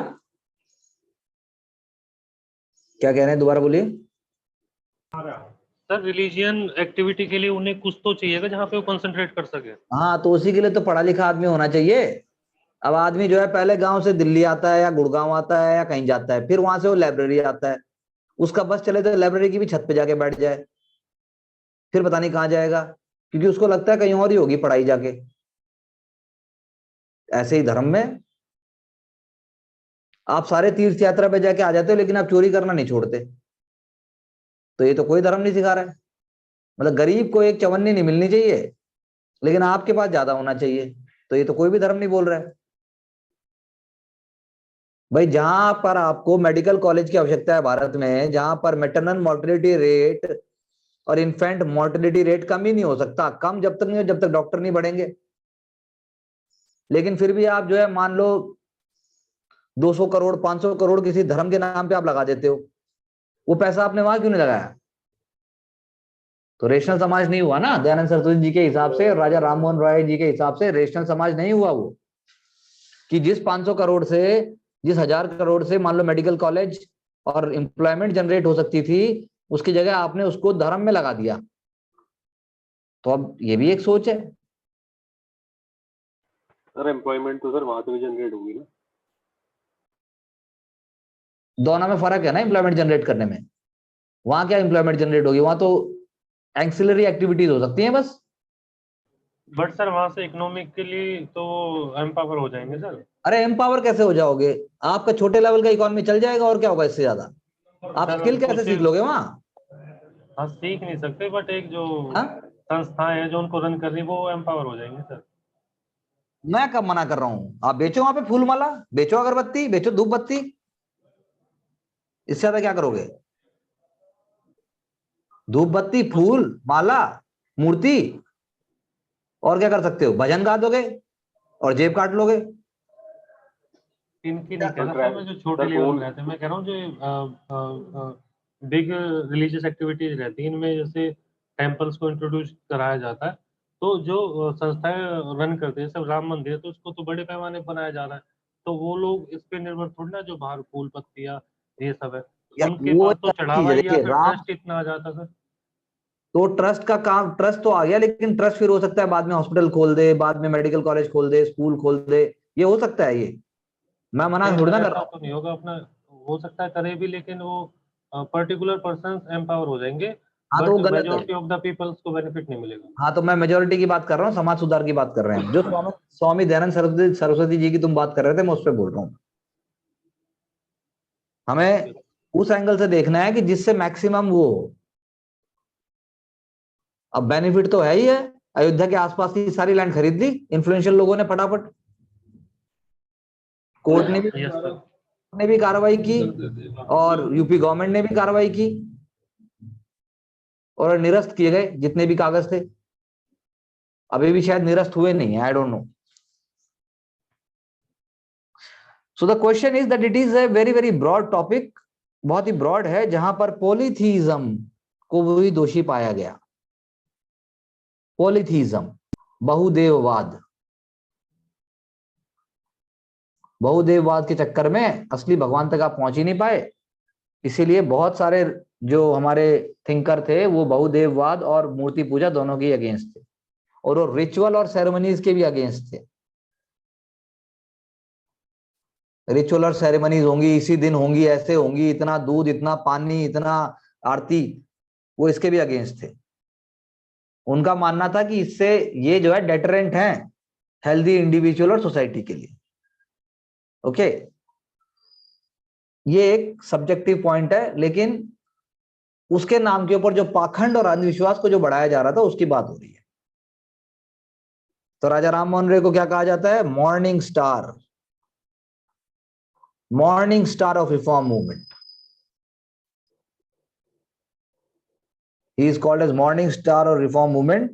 S1: क्या कह रहे हैं, दोबारा बोलिए।
S7: सर रिलीजियन एक्टिविटी के लिए उन्हें कुछ तो चाहिएगा जहाँ पे वो कंसंट्रेट कर सके।
S1: हाँ, तो उसी के लिए तो पढ़ा लिखा आदमी होना चाहिए। अब आदमी जो है पहले गांव से दिल्ली आता है या गुड़गांव आता है या कहीं जाता है, फिर वहां से वो लाइब्रेरी आता है, उसका बस चले तो लाइब्रेरी की भी छत पे जाके बैठ जाए, फिर पता नहीं कहाँ जाएगा, क्योंकि उसको लगता है कहीं और ही होगी पढ़ाई जाके। ऐसे ही धर्म में आप सारे तीर्थ यात्रा पे जाके आ जाते हो, लेकिन आप चोरी करना नहीं छोड़ते, तो ये तो कोई धर्म नहीं सिखा रहा है। मतलब गरीब को एक चवन्नी नहीं मिलनी चाहिए, लेकिन आपके पास ज्यादा होना चाहिए, तो ये तो कोई भी धर्म नहीं बोल रहा है। भाई जहां पर आपको मेडिकल कॉलेज की आवश्यकता है भारत में, जहां पर मैटरनल मोर्टेलिटी रेट और इन्फेंट मोर्टेलिटी रेट कम ही नहीं हो सकता, कम जब तक नहीं हो जब तक डॉक्टर नहीं बढ़ेंगे। लेकिन फिर भी आप जो है मान लो 200 करोड़ 500 करोड़ किसी धर्म के नाम पे आप लगा देते हो, वो पैसा आपने वहां क्यों नहीं लगाया? तो रेशनल समाज नहीं हुआ ना दयानंद सरस्वती जी के हिसाब से, राजा राममोहन रॉय जी के हिसाब से रेशनल समाज नहीं हुआ वो, कि जिस 500 करोड़ से, जिस 1000 करोड़ से मान लो मेडिकल कॉलेज और एम्प्लॉयमेंट जनरेट हो सकती थी, उसकी जगह आपने उसको धर्म में लगा दिया। तो अब ये भी एक सोच है।
S2: सर एम्प्लॉयमेंट तो सर वहां से भी जनरेट होगी ना।
S1: दोनों में फर्क है ना एम्प्लॉयमेंट जनरेट करने में। वहां क्या एम्प्लॉयमेंट जनरेट होगी, वहां तो एक्सिलरी एक्टिविटीज हो सकती हैं बस।
S7: बट सर वहां से इकोनॉमिकली तो एम्पावर हो जाएंगे सर।
S1: अरे एम्पावर कैसे हो जाओगे? आपका छोटे लेवल का इकोनॉमी चल जाएगा, और क्या होगा इससे ज्यादा? आप
S7: सर
S1: स्किल कैसे सीख लोगे वहां?
S7: हाँ सीख नहीं सकते, बट एक जो
S1: हाँ?
S7: संस्थाएं हैं जो उनको रन कर रही है वो एम्पावर हो जाएंगे सर।
S1: मैं कब मना कर रहा हूं? आप बेचो वहां पे फूल माला, बेचो अगरबत्ती, बेचो धूप बत्ती, इससे ज्यादा क्या करोगे? धूप बत्ती फूल माला मूर्ति, और क्या कर सकते हो? भजन गा दोगे और जेब काट लोगे।
S7: इनकी नहीं कह रहा
S2: सर
S7: था मैं, जो छोटे
S2: सर
S7: लेवल
S2: कौन
S7: में रहते हैं, मैं कह रहा हूँ जो बिग रिलीजियस एक्टिविटीज रहती हैं इनमें, जैसे टेम्पल्स को इंट्रोड्यूस कराया जाता है, तो जो संस्थाएं रन करते हैं, सब राम मंदिर है तो उसको तो बड़े पैमाने पर बनाया जा रहा है, तो वो लोग इस पे निर्भर थोड़ी ना, जो बाहर फूल पत्तियां ये सब है,
S1: यार
S7: उनके
S1: वो
S7: पास
S1: एक
S7: तो
S1: अलग चीज
S7: चढ़ावा
S1: है,
S7: ही या
S1: देखिए
S7: फिर
S1: राम,
S7: ट्रस्ट इतना आ जाता सर।
S1: तो ट्रस्ट का काम, ट्रस्ट तो आ गया, लेकिन ट्रस्ट फिर हो सकता है बाद में हॉस्पिटल खोल दे, बाद में मेडिकल कॉलेज खोल दे, स्कूल खोल दे, ये हो सकता है। ये मैं मना
S7: नहीं
S1: थोड़ी
S7: सर
S1: ना कर रहा
S7: ऐसा
S1: हूँ।
S7: तो नहीं होगा अपना, हो सकता है करे भी, लेकिन वो पर्टिकुलर पर्सन एम्पावर हो जाएंगे,
S1: हाँ तो
S7: बट
S1: वो गलत है।
S7: मेजोरिटी ऑफ द पीपल्स को बेनिफिट नहीं मिलेगा।
S1: हाँ तो मैं मेजोरिटी की बात कर रहा हूँ, समाज सुधार की बात कर रहे हैं। जो स्वामी स्वामी दयानंद सरस्वती सरस्वती जी की तुम बात कर रहे थे, मैं उस पर बोल रहा हूँ। हमें उस एंगल से देखना है कि जिससे मैक्सिमम वो हो। अब बेनिफिट तो है ही है, अयोध्या के आसपास की सारी लैंड खरीद ली इन्फ्लुएंशियल लोगों ने फटाफट, कोर्ट
S7: यस सर।
S1: ने भी कार्रवाई की और यूपी गवर्नमेंट ने भी कार्रवाई की, और निरस्त किए गए जितने भी कागज थे। अभी भी शायद निरस्त हुए नहीं है, I don't know. So the question is that it is a very very broad topic, बहुत ही ब्रॉड है, जहां पर पॉलीथीइज्म को भी दोषी पाया गया। पॉलीथीइज्म, बहुदेववाद, बहुदेववाद के चक्कर में असली भगवान तक आप पहुंच ही नहीं पाए, इसीलिए बहुत सारे जो हमारे थिंकर थे वो बहुदेववाद और मूर्ति पूजा दोनों के अगेंस्ट थे, और वो रिचुअल और सेरेमनीज के भी अगेंस्ट थे। रिचुअल और सेरेमनीज होंगी इसी दिन होंगी, ऐसे होंगी, इतना दूध इतना पानी इतना आरती, वो इसके भी अगेंस्ट थे। उनका मानना था कि इससे ये जो है डेटरेंट है हेल्दी इंडिविजुअल और सोसाइटी के लिए। ओके, ये एक सब्जेक्टिव पॉइंट है, लेकिन उसके नाम के ऊपर जो पाखंड और अंधविश्वास को जो बढ़ाया जा रहा था उसकी बात हो रही है। तो राजा राम मोहन राय को क्या कहा जाता है? Morning star, morning star of reform movement. He is called as morning star और रिफॉर्म मूवमेंट,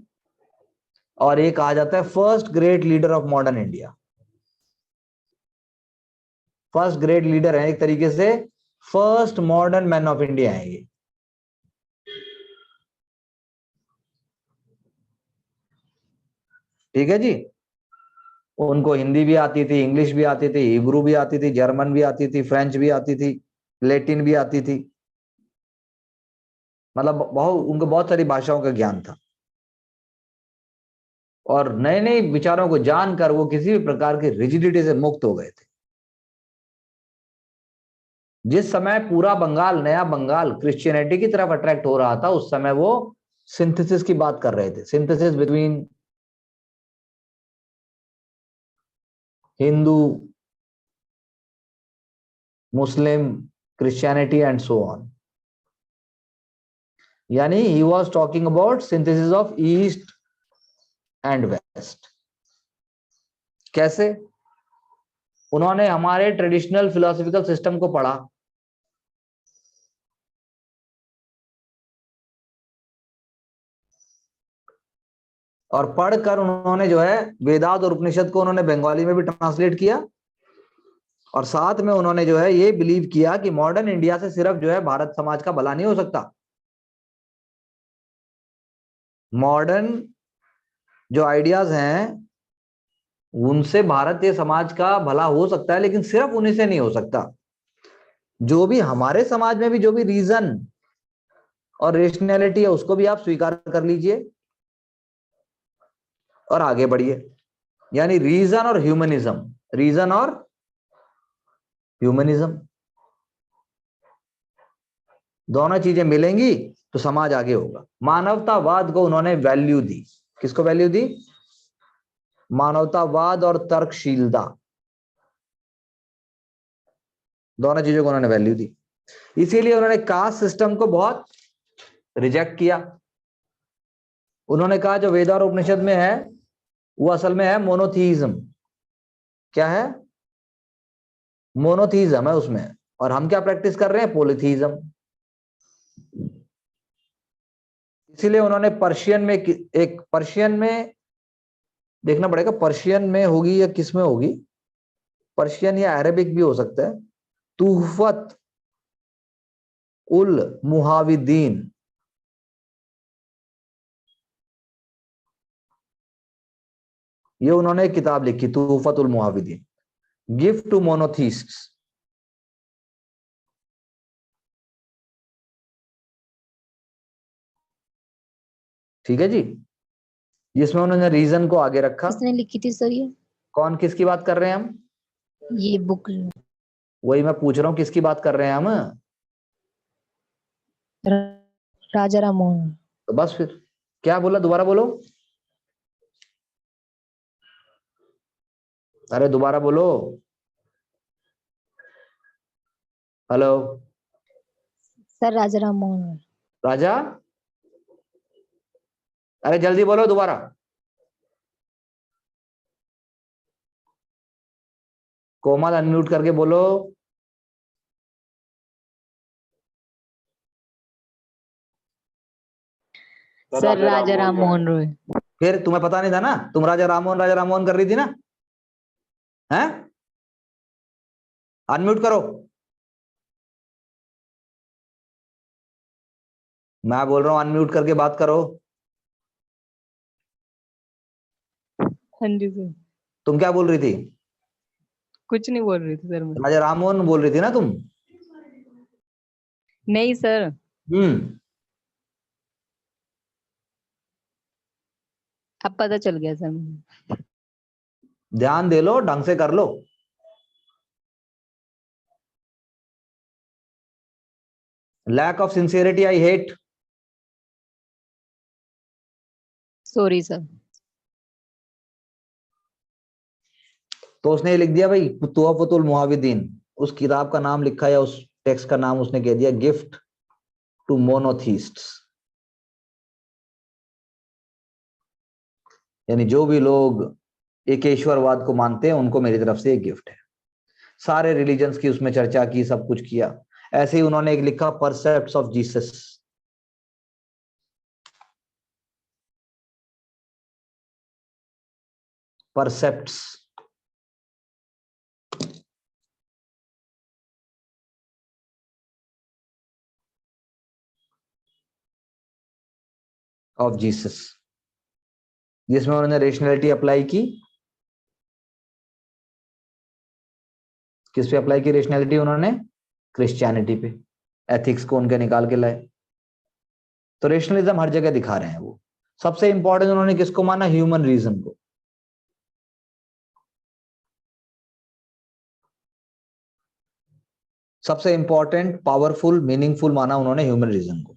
S1: और ये कहा जाता है first great leader of modern India. First great leader है एक तरीके से, first modern man of India है ये। ठीक है जी। उनको हिंदी भी आती थी, इंग्लिश भी आती थी, हिब्रू भी आती थी, जर्मन भी आती थी, फ्रेंच भी आती थी, लैटिन भी आती थी। मतलब बहुत उनको बहुत सारी भाषाओं का ज्ञान था, और नए नए विचारों को जानकर वो किसी भी प्रकार की रिजिडिटी से मुक्त हो गए थे। जिस समय पूरा बंगाल, नया बंगाल क्रिश्चियनिटी की तरफ अट्रैक्ट हो रहा था, उस समय वो सिंथेसिस की बात कर रहे थे, synthesis between Hindu, Muslim, Christianity and so on. यानी he was talking about synthesis of east and west. कैसे? उन्होंने हमारे ट्रेडिशनल फिलोसॉफिकल सिस्टम को पढ़ा, और पढ़कर उन्होंने जो है वेदांत और उपनिषद को उन्होंने बंगाली में भी ट्रांसलेट किया, और साथ में उन्होंने जो है ये बिलीव किया कि मॉडर्न इंडिया से सिर्फ जो है भारत समाज का भला नहीं हो सकता, मॉडर्न जो आइडियाज हैं उनसे भारतीय समाज का भला हो सकता है, लेकिन सिर्फ उन्हीं से नहीं हो सकता। जो भी हमारे समाज में भी जो भी रीजन और रेशनैलिटी है उसको भी आप स्वीकार कर लीजिए और आगे बढ़िए। यानी रीजन और ह्यूमनिज्म, रीजन और ह्यूमनिज्म दोनों चीजें मिलेंगी तो समाज आगे होगा। मानवतावाद को उन्होंने वैल्यू दी। किसको वैल्यू दी? मानवतावाद और तर्कशीलता, दोनों चीजों को उन्होंने वैल्यू दी। इसीलिए उन्होंने कास्ट सिस्टम को बहुत रिजेक्ट किया। उन्होंने कहा जो वेद और उपनिषद में है वो असल में है मोनोथीइज्म। क्या है? मोनोथीइज्म है उसमें, और हम क्या प्रैक्टिस कर रहे हैं? पॉलीथीइज्म। इसीलिए उन्होंने पर्शियन में एक, पर्शियन में देखना पड़ेगा पर्शियन में होगी या किस में होगी, पर्शियन या अरेबिक भी हो सकता है, तूफत उल मुहाविदीन, ये उन्होंने एक किताब लिखी तूफत उल मुहाविदीन, गिफ्ट टू मोनोथीस्ट्स। ठीक है जी, जिसमें उन्होंने रीजन को आगे रखा।
S4: किसने लिखी थी सर ये?
S1: कौन, किसकी बात कर रहे हैं हम?
S4: ये बुक
S1: वही मैं पूछ रहा हूं, किसकी बात कर रहे हैं हम?
S4: राजा राम मोहन।
S1: तो बस फिर क्या बोला, दोबारा बोलो, अरे दोबारा बोलो, हेलो।
S4: सर राजा राम मोहन।
S1: राजा, अरे जल्दी बोलो दोबारा। कोमल अनम्यूट करके बोलो।
S4: सर राजा राम मोहन रॉय।
S1: फिर तुम्हें पता नहीं था ना? तुम राजा राममोहन कर रही थी ना? हैं? अनम्यूट करो। मैं बोल रहा हूं अनम्यूट करके बात करो।
S4: हाँ जी सर।
S1: तुम क्या बोल रही थी?
S4: कुछ नहीं बोल रही थी सर मैं।
S1: राजा राममोहन बोल रही थी ना तुम?
S4: नहीं सर। अब पता चल गया सर मुझे।
S1: ध्यान दे लो, ढंग से कर लो। Lack of sincerity I hate.
S4: Sorry sir.
S1: तो उसने ये लिख दिया भाई तुहफतुल मुहाविदीन, उस किताब का नाम लिखा या उस टेक्स्ट का नाम उसने कह दिया गिफ्ट टू मोनोथीस्ट्स। यानी जो भी लोग एकेश्वरवाद को मानते हैं उनको मेरी तरफ से एक गिफ्ट है। सारे रिलीजन्स की उसमें चर्चा की, सब कुछ किया। ऐसे ही उन्होंने एक लिखा परसेप्ट्स ऑफ जीसस। परसेप्ट्स ऑफ जीसस, जिसमें उन्होंने रेशनैलिटी अप्लाई की। किस पे अप्लाई की रेशनैलिटी? उन्होंने क्रिश्चियनिटी पे। एथिक्स को उनके निकाल के लाए। तो रेशनलिज्म हर जगह दिखा रहे हैं वो। सबसे इंपॉर्टेंट उन्होंने किसको माना? ह्यूमन रीजन को। सबसे इंपॉर्टेंट, पावरफुल, मीनिंगफुल माना उन्होंने ह्यूमन रीजन को।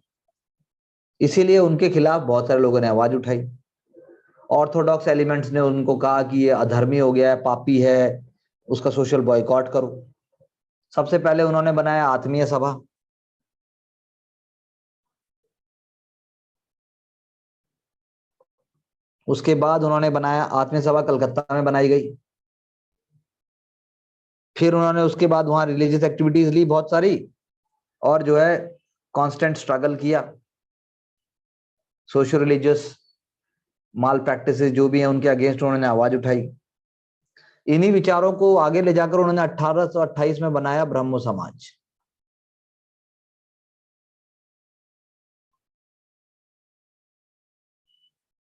S1: इसीलिए उनके खिलाफ बहुत सारे लोगों ने आवाज उठाई। ऑर्थोडॉक्स एलिमेंट्स ने उनको कहा कि ये अधर्मी हो गया है, पापी है, उसका सोशल बॉयकॉट करो। सबसे पहले उन्होंने बनाया आत्मीय सभा। उसके बाद उन्होंने बनाया आत्मीय सभा, कलकत्ता में बनाई गई। फिर उन्होंने उसके बाद वहां रिलीजियस एक्टिविटीज ली बहुत सारी, और जो है कांस्टेंट स्ट्रगल किया। सोशल रिलीजियस माल प्रैक्टिसेस जो भी है उनके अगेंस्ट उन्होंने आवाज उठाई। इन्हीं विचारों को आगे ले जाकर उन्होंने 1828 में बनाया ब्रह्मो समाज।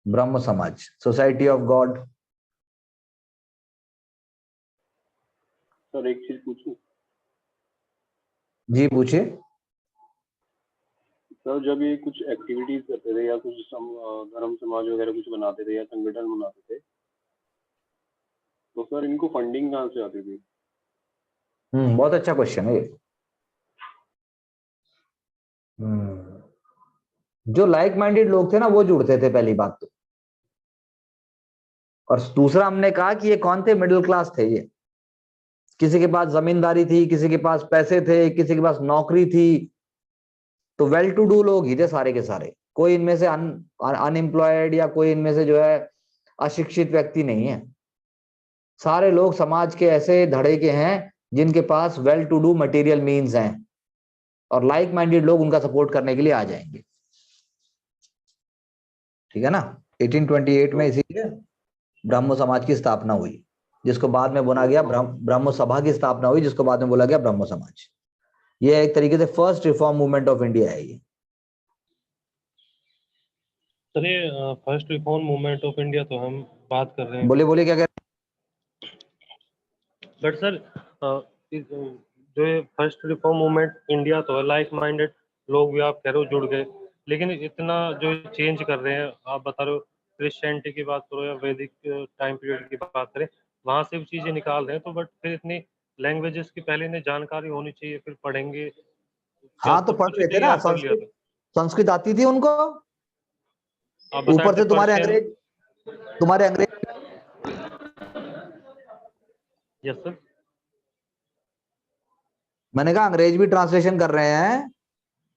S1: ब्रह्म समाज, सोसाइटी ऑफ गॉड।
S2: सर एक चीज पूछूं?
S1: जी पूछिए।
S2: सर जब ये कुछ एक्टिविटीज करते थे या कुछ धर्म समाज वगैरह कुछ बनाते थे या संगठन बनाते थे, तो सर इनको फंडिंग कहाँ से आती थी?
S1: बहुत अच्छा क्वेश्चन है ये। जो लाइक माइंडेड लोग थे ना वो जुड़ते थे, पहली बात तो। और दूसरा हमने कहा कि ये कौन थे? मिडिल क्लास थे ये। किसी के पास जमींदारी थी, किसी के पास पैसे थे, किसी के पास नौकरी थी। तो वेल टू डू लोग ही थे सारे के सारे। कोई इनमें से अनएम्प्लॉयड या कोई इनमें से जो है अशिक्षित व्यक्ति नहीं है। सारे लोग समाज के ऐसे धड़े के हैं जिनके पास well to do material means हैं, और लाइक माइंडेड लोग उनका सपोर्ट करने के लिए आ जाएंगे। ठीक है ना? 1828 में इसीलिए ब्रह्मो समाज की स्थापना हुई, जिसको बाद में बोला गया ब्रह्मो सभा की स्थापना हुई, जिसको बाद में बोला गया ब्रह्मो समाज। ये एक तरीके से first reform movement of India है ये।
S7: सर ये first reform movement of India तो हम बात कर रहे हैं,
S1: बोलिए बोलिए क्या कह रहे हैं?
S7: बट सर जो ये फर्स्ट रिफॉर्म मूवमेंट इंडिया तो है, लाइक माइंडेड लोग भी आप कह रहे हो जुड़ गए, लेकिन इतना जो चेंज कर रहे हैं, आप बता रहे हो क्रिश्चियनिटी की बात करो या वैदिक टाइम पीरियड की बात करें, वहां से भी चीजें निकाल रहे हैं, तो बट फिर इतनी लैंग्वेजेस की पहले इन्हें जानकारी होनी चाहिए, फिर पढ़ेंगे।
S1: हाँ तो पढ़ रहे थे ना, संस्कृत संस्कृत आती थी उनको। ऊपर से तुम्हारे अंग्रेज
S7: यस सर।
S1: मैंने कहा अंग्रेज भी ट्रांसलेशन कर रहे हैं,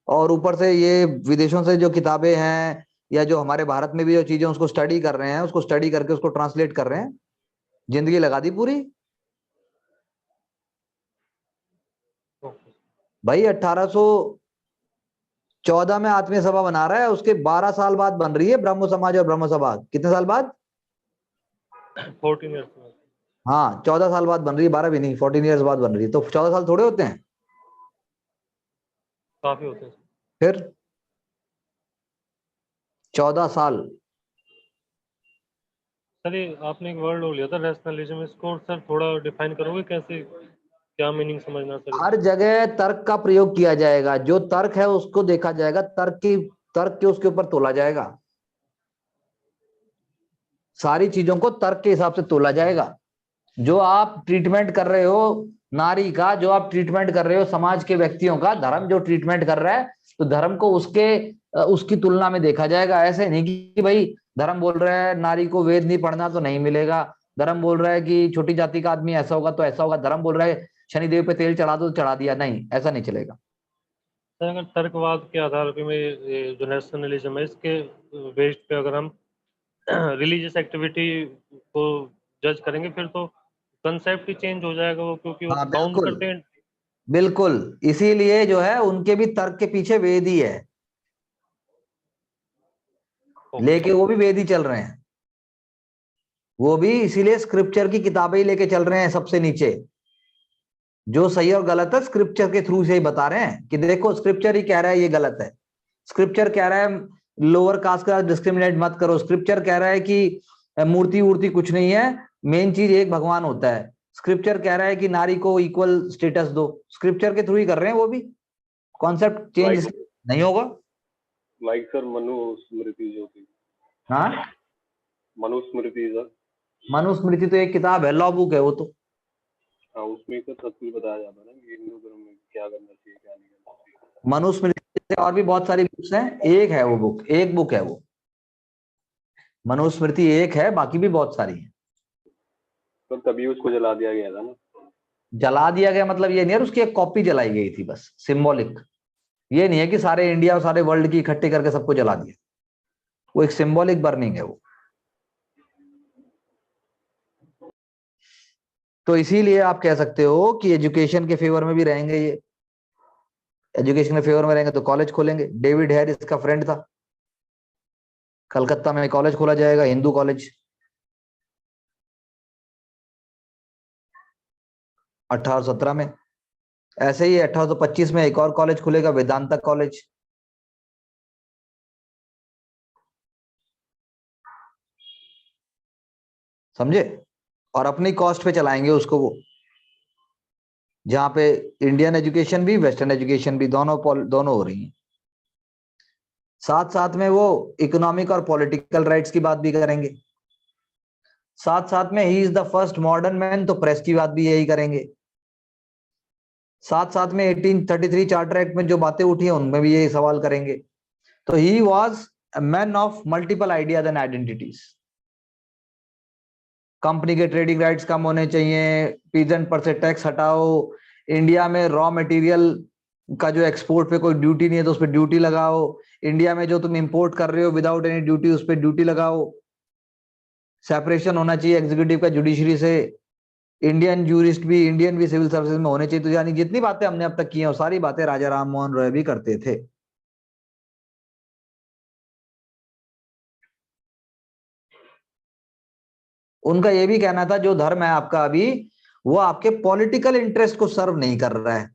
S1: और ऊपर से ये विदेशों से जो किताबें हैं या जो हमारे भारत में भी जो चीजें उसको स्टडी कर रहे हैं, उसको स्टडी करके उसको ट्रांसलेट कर रहे हैं। जिंदगी लगा दी पूरी भाई। 1814 में आत्मीय सभा बना रहा है, उसके 12 साल बाद बन रही है ब्रह्मो समाज और ब्रह्मो सभा। कितने साल बाद?
S7: 14 ईयर्स।
S1: हाँ 14 साल बाद बन रही है, 12 भी नहीं, 14 ईयर्स बाद बन रही है। तो 14 साल थोड़े होते हैं,
S7: काफी होते हैं।
S1: फिर 14 साल।
S7: सर ये आपने एक वर्ड हो लिया था रैशनलिज्म, इसको सर थोड़ा डिफाइन करोगे कैसे, क्या मीनिंग समझना सर?
S1: हर जगह तर्क का प्रयोग किया जाएगा। जो तर्क है उसको देखा जाएगा, तर्क के उसके ऊपर तोला जाएगा। सारी चीजों को तर्क के हिसाब से तोला जाएगा। जो आप ट्रीटमेंट कर रहे हो नारी का, जो आप ट्रीटमेंट कर रहे हो समाज के व्यक्तियों का, धर्म जो ट्रीटमेंट कर रहा है, तो धर्म को उसकी तुलना में देखा जाएगा। ऐसे नहीं कि भाई धर्म बोल रहा है नारी को वेद नहीं पढ़ना तो नहीं मिलेगा, धर्म बोल रहा है कि छोटी जाति का आदमी ऐसा होगा तो ऐसा होगा, धर्म बोल रहा है शनिदेव पे तेल चढ़ा दो तो चढ़ा दिया, नहीं, ऐसा नहीं चलेगा।
S7: सर अगर तर्कवाद के आधार पे में जो नेशनलिज्म है, इसके बेस्ड पे अगर हम रिलीजियस एक्टिविटी को जज करेंगे, फिर तो कंसेप्ट ही चेंज हो जाएगा वो, क्योंकि वो बाउंड करते हैं।
S1: बिल्कुल, इसीलिए जो है उनके भी तर्क के पीछे वेद ही है, लेके वो भी वेद ही चल रहे हैं। वो भी इसीलिए स्क्रिप्चर की किताबें ही लेके चल रहे हैं सबसे नीचे। जो सही और गलत है स्क्रिप्चर के थ्रू से ही बता रहे हैं कि देखो स्क्रिप्चर ही कह रहा है ये गलत है, स्क्रिप्चर कह रहा है लोअर कास्ट का डिस्क्रिमिनेट मत करो, स्क्रिप्चर कह रहा है कि मूर्ति वूर्ति कुछ नहीं है, मेन चीज एक भगवान होता है, स्क्रिप्चर कह रहा है कि नारी को इक्वल स्टेटस दो। स्क्रिप्चर के थ्रू ही कर रहे हैं वो भी, कॉन्सेप्ट चेंज नहीं होगा।
S2: लाइक सर मनुस्मृति जो थी,
S1: हाँ,
S2: मनुस्मृति सर।
S1: मनुस्मृति तो एक किताब है, लॉ बुक है वो तो।
S2: हाँ, उसमें सर सब कुछ बताया जाता है ना कि हिंदू धर्म में क्या करना चाहिए क्या नहीं करना चाहिए।
S1: मनुस्मृति से और भी बहुत सारी बुक्स हैं, एक है वो बुक, एक बुक है वो। मनुस्मृति एक है, बाकी भी बहुत सारी है।
S2: तो तभी उसको जला दिया गया था ना।
S1: जला दिया गया मतलब ये नहीं है, उसकी एक कॉपी जलाई गई थी बस, सिंबॉलिक। ये नहीं है कि सारे इंडिया और सारे वर्ल्ड की इकट्ठी करके सबको जला दिया, वो एक सिंबॉलिक बर्निंग है वो। तो इसीलिए आप कह सकते हो कि एजुकेशन के फेवर में भी रहेंगे ये। एजुकेशन के फेवर में रहेंगे तो कॉलेज खोलेंगे। डेविड हैरिस का फ्रेंड था, कलकत्ता में कॉलेज खोला जाएगा, हिंदू कॉलेज, 1817 में। ऐसे ही 1825 में एक और कॉलेज खुलेगा, वेदांता कॉलेज। समझे? और अपनी कॉस्ट पे चलाएंगे उसको वो, जहां पे इंडियन एजुकेशन भी वेस्टर्न एजुकेशन भी दोनों हो रही हैं। साथ साथ में वो इकोनॉमिक और पॉलिटिकल राइट्स की बात भी करेंगे। साथ साथ में he is the first modern man, तो प्रेस की बात भी यही करेंगे। साथ साथ में 1833 चार्टर एक्ट में जो बातें उठी हैं उनमें भी यही सवाल करेंगे। तो he was a man of multiple ideas and identities. Company के ट्रेडिंग राइट्स कम होने चाहिए, पीजेंट पर से टैक्स हटाओ, इंडिया में रॉ मटेरियल का जो एक्सपोर्ट पे कोई ड्यूटी नहीं है तो उस पर ड्यूटी लगाओ, इंडिया में जो तुम इंपोर्ट कर रहे हो विदाउट एनी ड्यूटी उस पर ड्यूटी लगाओ, सेपरेशन होना चाहिए एग्जीक्यूटिव का जुडिशरी से, इंडियन जूरिस्ट भी इंडियन भी सिविल सर्विसेज में होने चाहिए। तो यानी जितनी बातें हमने अब तक की हैं वो सारी बातें राजा राम मोहन रॉय भी करते थे। उनका ये भी कहना था जो धर्म है आपका अभी वो आपके पॉलिटिकल इंटरेस्ट को सर्व नहीं कर रहा है।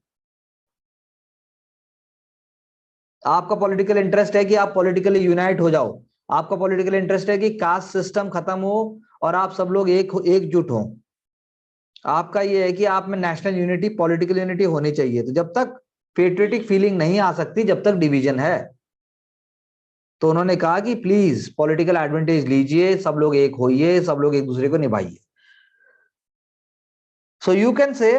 S1: आपका पॉलिटिकल इंटरेस्ट है कि आप पॉलिटिकली यूनाइट हो जाओ, आपका पॉलिटिकल इंटरेस्ट है कि कास्ट सिस्टम खत्म हो और आप सब लोग एकजुट हो। आपका ये है कि आप में नेशनल यूनिटी, पॉलिटिकल यूनिटी होनी चाहिए। तो जब तक पेट्रियोटिक फीलिंग नहीं आ सकती जब तक डिवीजन है। तो उन्होंने कहा कि प्लीज पॉलिटिकल एडवांटेज लीजिए, सब लोग एक होइए, सब लोग एक दूसरे को निभाइए। सो यू कैन से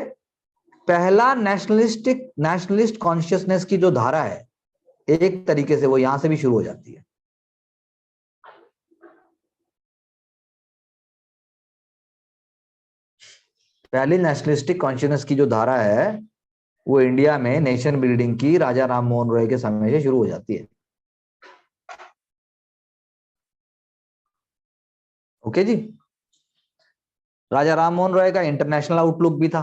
S1: पहला नेशनलिस्ट कॉन्शियसनेस की जो धारा है एक तरीके से वो यहां से भी शुरू हो जाती है। पहली नेशनलिस्टिक कॉन्शियसनेस की जो धारा है वो इंडिया में नेशन बिल्डिंग की राजा राम मोहन रॉय के समय से शुरू हो जाती है। ओके जी। राजा राम मोहन रॉय का इंटरनेशनल आउटलुक भी था।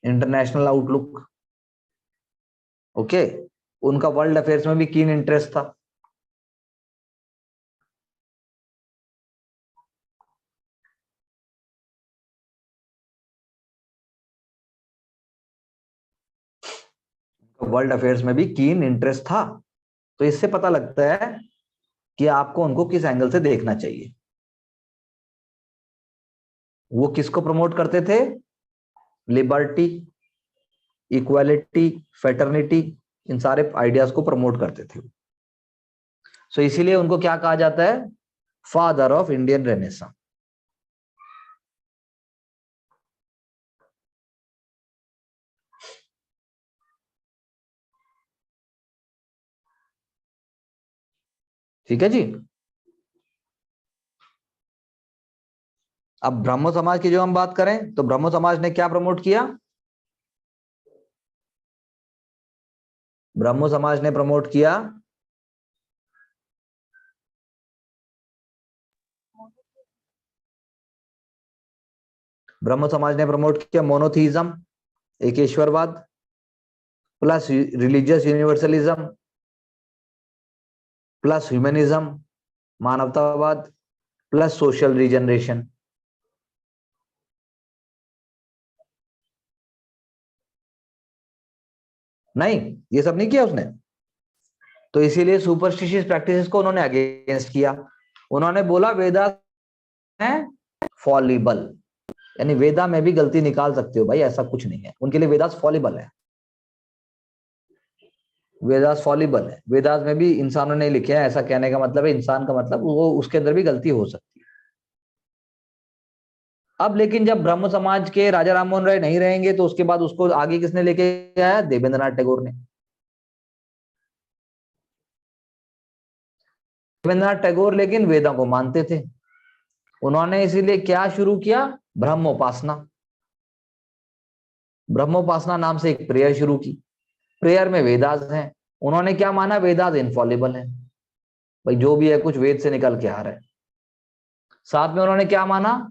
S1: International outlook, okay. उनका वर्ल्ड अफेयर्स में भी कीन इंटरेस्ट था। वर्ल्ड अफेयर्स में भी कीन इंटरेस्ट था। तो इससे पता लगता है कि आपको उनको किस एंगल से देखना चाहिए। वो किसको प्रमोट करते थे? लिबर्टी, इक्वालिटी, फेटर्निटी, इन सारे आइडियाज को प्रमोट करते थे। सो इसीलिए उनको क्या कहा जाता है? Father of Indian renaissance. ठीक है जी। अब ब्रह्मो समाज की जो हम बात करें तो ब्रह्मो समाज ने क्या प्रमोट किया? ब्रह्मो समाज ने प्रमोट किया मोनोथीइज्म, एकेश्वरवाद, plus religious universalism, plus humanism, मानवतावाद, प्लस सोशल रीजनरेशन। नहीं, ये सब नहीं किया उसने। तो इसीलिए सुपरस्टिशियस प्रैक्टिसेस को उन्होंने अगेंस्ट किया। उन्होंने बोला वेदास हैं फॉलिबल, यानी वेदा में भी गलती निकाल सकते हो भाई, ऐसा कुछ नहीं है, उनके लिए वेदास फॉलिबल है, वेदास फॉलिबल है, वेदास में भी इंसानों ने लिखे हैं, ऐसा कहने का मतलब है इंसान का मतलब वो उसके अंदर भी गलती हो सकती है। अब लेकिन जब ब्रह्म समाज के राजा राममोहन राय नहीं रहेंगे तो उसके बाद उसको आगे किसने लेके आया? देवेंद्रनाथ टैगोर ने। देवेंद्रनाथ टैगोर लेकिन वेदों को मानते थे, उन्होंने इसीलिए क्या शुरू किया? ब्रह्मोपासना। ब्रह्मोपासना नाम से एक प्रेयर शुरू की, प्रेयर में वेदास हैं, उन्होंने क्या माना? वेदास इनफॉलिबल है, भाई जो भी है कुछ वेद से निकल के आ रहा है। साथ में उन्होंने क्या माना?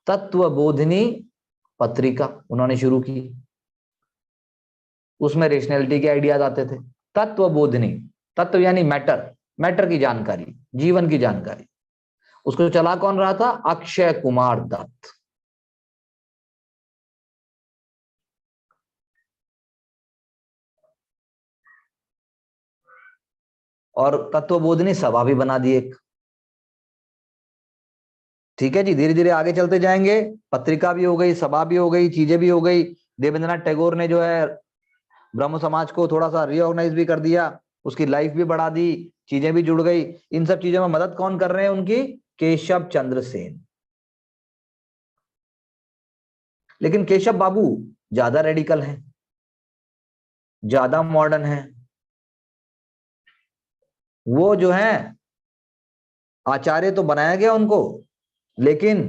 S1: तत्वबोधिनी पत्रिका उन्होंने शुरू की, उसमें रेशनैलिटी के आइडियाज आते थे। तत्वबोधिनी, तत्व यानी मैटर, मैटर की जानकारी, जीवन की जानकारी, उसको चला कौन रहा था? अक्षय कुमार दत्त। और तत्वबोधिनी सभा भी बना दी एक। ठीक है जी, धीरे धीरे आगे चलते जाएंगे, पत्रिका भी हो गई, सभा भी हो गई, चीजें भी हो गई। देवेंद्रनाथ टैगोर ने जो है ब्रह्म समाज को थोड़ा सा रीऑर्गेनाइज भी कर दिया, उसकी लाइफ भी बढ़ा दी, चीजें भी जुड़ गई। इन सब चीजों में मदद कौन कर रहे हैं उनकी? केशव चंद्र सेन। लेकिन केशव बाबू ज्यादा रेडिकल हैं, ज्यादा मॉडर्न हैं, वो जो है आचार्य तो बनाया गया उनको, लेकिन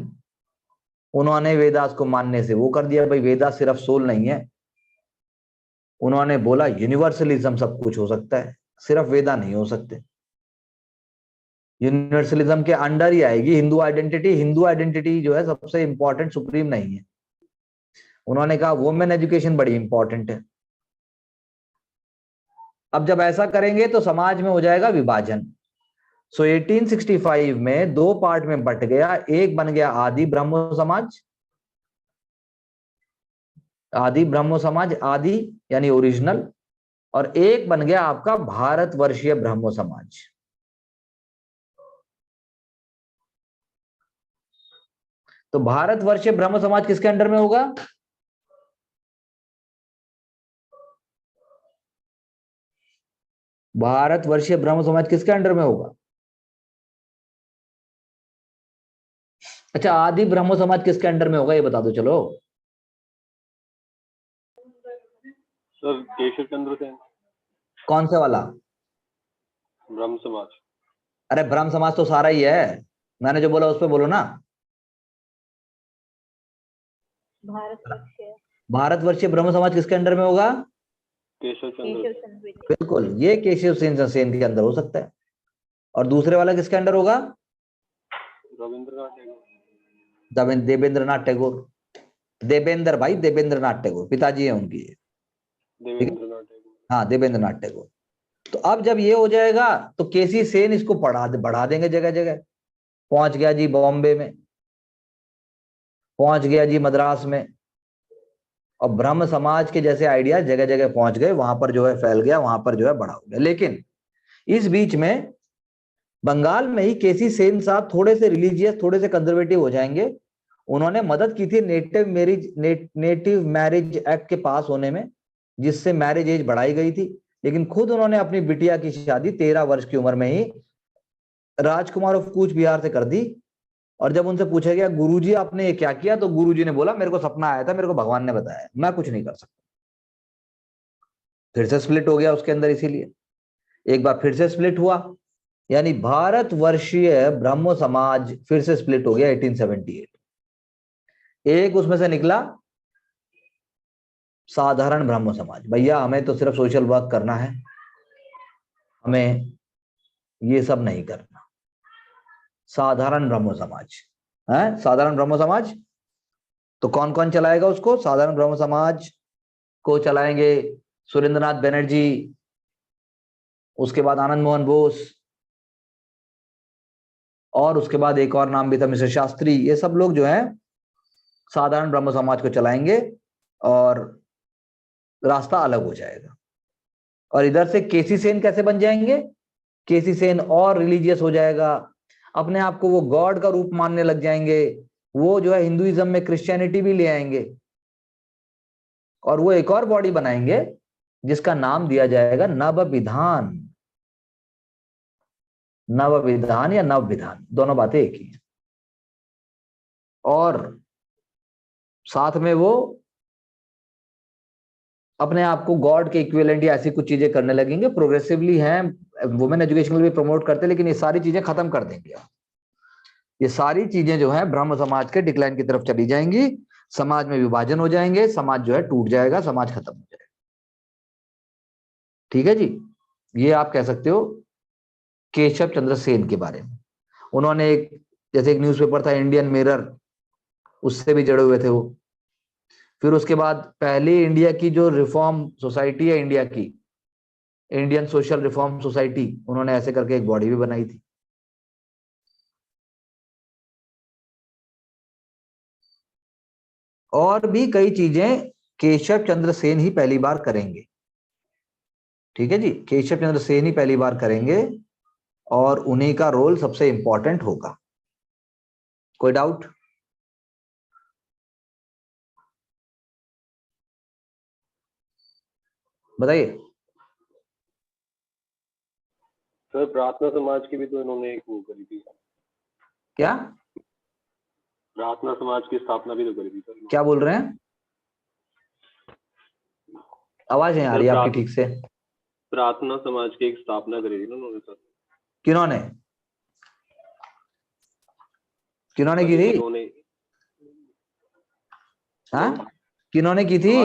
S1: उन्होंने वेदास को मानने से वो कर दिया, भाई वेदास सिर्फ सोल नहीं है। उन्होंने बोला यूनिवर्सलिज्म सब कुछ हो सकता है, सिर्फ वेदा नहीं हो सकते। यूनिवर्सलिज्म के अंडर ही आएगी हिंदू आइडेंटिटी। हिंदू आइडेंटिटी जो है सबसे इंपॉर्टेंट, सुप्रीम नहीं है। उन्होंने कहा वुमेन एजुकेशन बड़ी इंपॉर्टेंट है। अब जब ऐसा करेंगे तो समाज में हो जाएगा विभाजन। सो 1865 में दो पार्ट में बट गया, एक बन गया आदि ब्रह्मो समाज, आदि ब्रह्मो समाज, आदि यानी ओरिजिनल, और एक बन गया आपका भारतवर्षीय ब्रह्मो समाज। तो भारतवर्षीय ब्रह्म समाज किसके अंडर में होगा? भारतवर्षीय ब्रह्म समाज किसके अंडर में होगा? अच्छा, आदि ब्रह्म समाज किसके अंडर में होगा ये बता दो चलो।
S2: सर केशव चंद्र सेन।
S1: कौन से वाला?
S2: ब्रह्म समाज।
S1: अरे ब्रह्म समाज तो सारा ही है, मैंने जो बोला उस पर बोलो ना। भारतवर्षीय ब्रह्म समाज किसके अंडर में होगा?
S2: केशव चंद्र।
S1: बिल्कुल, ये केशव सेन के अंदर हो सकता है। और दूसरे वाला किसके अंडर होगा?
S2: रविंद्रनाथ टैगोर।
S1: देवेंद्रनाथ टैगोर। देवेंद्र भाई, देवेंद्रनाथ टैगोर पिताजी है उनकी।
S2: देवेंद्रनाथ टैगोर।
S1: हाँ, देवेंद्रनाथ टैगोर। तो अब जब ये हो जाएगा तो केसी सेन इसको बढ़ा देंगे, जगह जगह पहुंच गया जी, बॉम्बे में पहुंच गया जी, मद्रास में, और ब्रह्म समाज के जैसे आइडिया जगह जगह पहुंच गए, वहां पर जो है फैल गया, वहां पर जो है बड़ा हो गया। लेकिन इस बीच में बंगाल में ही केसी सेन साहब थोड़े से रिलीजियस, थोड़े से कंजर्वेटिव हो जाएंगे। उन्होंने मदद की थी नेटिव मैरिज एक्ट के पास होने में, जिससे मैरिज एज बढ़ाई गई थी। लेकिन खुद उन्होंने अपनी बिटिया की शादी 13 वर्ष की उम्र में ही राजकुमार ऑफ कूच बिहार से कर दी। और जब उनसे पूछा गया गुरुजी आपने ये क्या किया, तो गुरुजी ने बोला मेरे को सपना आया था, मेरे को भगवान ने बताया, मैं कुछ नहीं कर सकता। फिर से स्प्लिट हो गया उसके अंदर, इसीलिए एक बार फिर से स्प्लिट हुआ, यानी भारतवर्षीय ब्रह्मो समाज फिर से स्प्लिट हो गया 1878। एक उसमें से निकला साधारण ब्रह्मो समाज। भैया हमें तो सिर्फ सोशल वर्क करना है, हमें ये सब नहीं करना। साधारण ब्रह्मो समाज है, साधारण ब्रह्मो समाज। तो कौन कौन चलाएगा उसको? साधारण ब्रह्म समाज को चलाएंगे सुरेंद्रनाथ बनर्जी, उसके बाद आनंद मोहन बोस, और उसके बाद एक और नाम भी था मिस्टर शास्त्री। ये सब लोग जो है साधारण ब्रह्म समाज को चलाएंगे और रास्ता अलग हो जाएगा। और इधर से केसी सेन कैसे बन जाएंगे? केसी सेन और रिलीजियस हो जाएगा, अपने आप को वो गॉड का रूप मानने लग जाएंगे। वो जो है हिंदुइज्म में क्रिश्चियनिटी भी ले आएंगे और वो एक और बॉडी बनाएंगे जिसका नाम दिया जाएगा नव विधान। नव विधान या नव विधान, दोनों बातें एक ही हैं। और साथ में वो अपने आप को गॉड के इक्विवेलेंट या ऐसी कुछ चीजें करने लगेंगे। प्रोग्रेसिवली हैं, वुमेन एजुकेशन के लिए भी प्रमोट करते हैं, लेकिन ये सारी चीजें खत्म कर देंगे। ये सारी चीजें जो है ब्रह्म समाज के डिक्लाइन की तरफ चली जाएंगी, समाज में विभाजन हो जाएंगे, समाज जो है टूट जाएगा, समाज खत्म हो जाएगा। ठीक है जी, ये आप कह सकते हो केशव चंद्र सेन के बारे में। उन्होंने एक, जैसे एक न्यूज़पेपर था इंडियन मिरर, उससे भी जुड़े हुए थे वो। फिर उसके बाद पहली इंडिया की जो रिफॉर्म सोसाइटी है इंडिया की, इंडियन सोशल रिफॉर्म सोसाइटी, उन्होंने ऐसे करके एक बॉडी भी बनाई थी। और भी कई चीजें केशव चंद्र सेन ही पहली बार करेंगे। ठीक है जी, केशव चंद्र सेन ही पहली बार करेंगे और उन्हीं का रोल सबसे इंपॉर्टेंट होगा। कोई डाउट? बताइए।
S2: सर प्रार्थना समाज की भी तो इन्होंने एक वो करी थी।
S1: क्या
S2: प्रार्थना समाज की स्थापना भी तो करी थी सर।
S1: क्या बोल रहे हैं? आवाज नहीं आ रही आपकी ठीक से।
S2: प्रार्थना समाज की एक स्थापना करी थी ना उन्होंने सर।
S1: किन्होंने किन्होंने की थी?
S2: इन्होंने,
S1: हाँ किन्होंने की थी?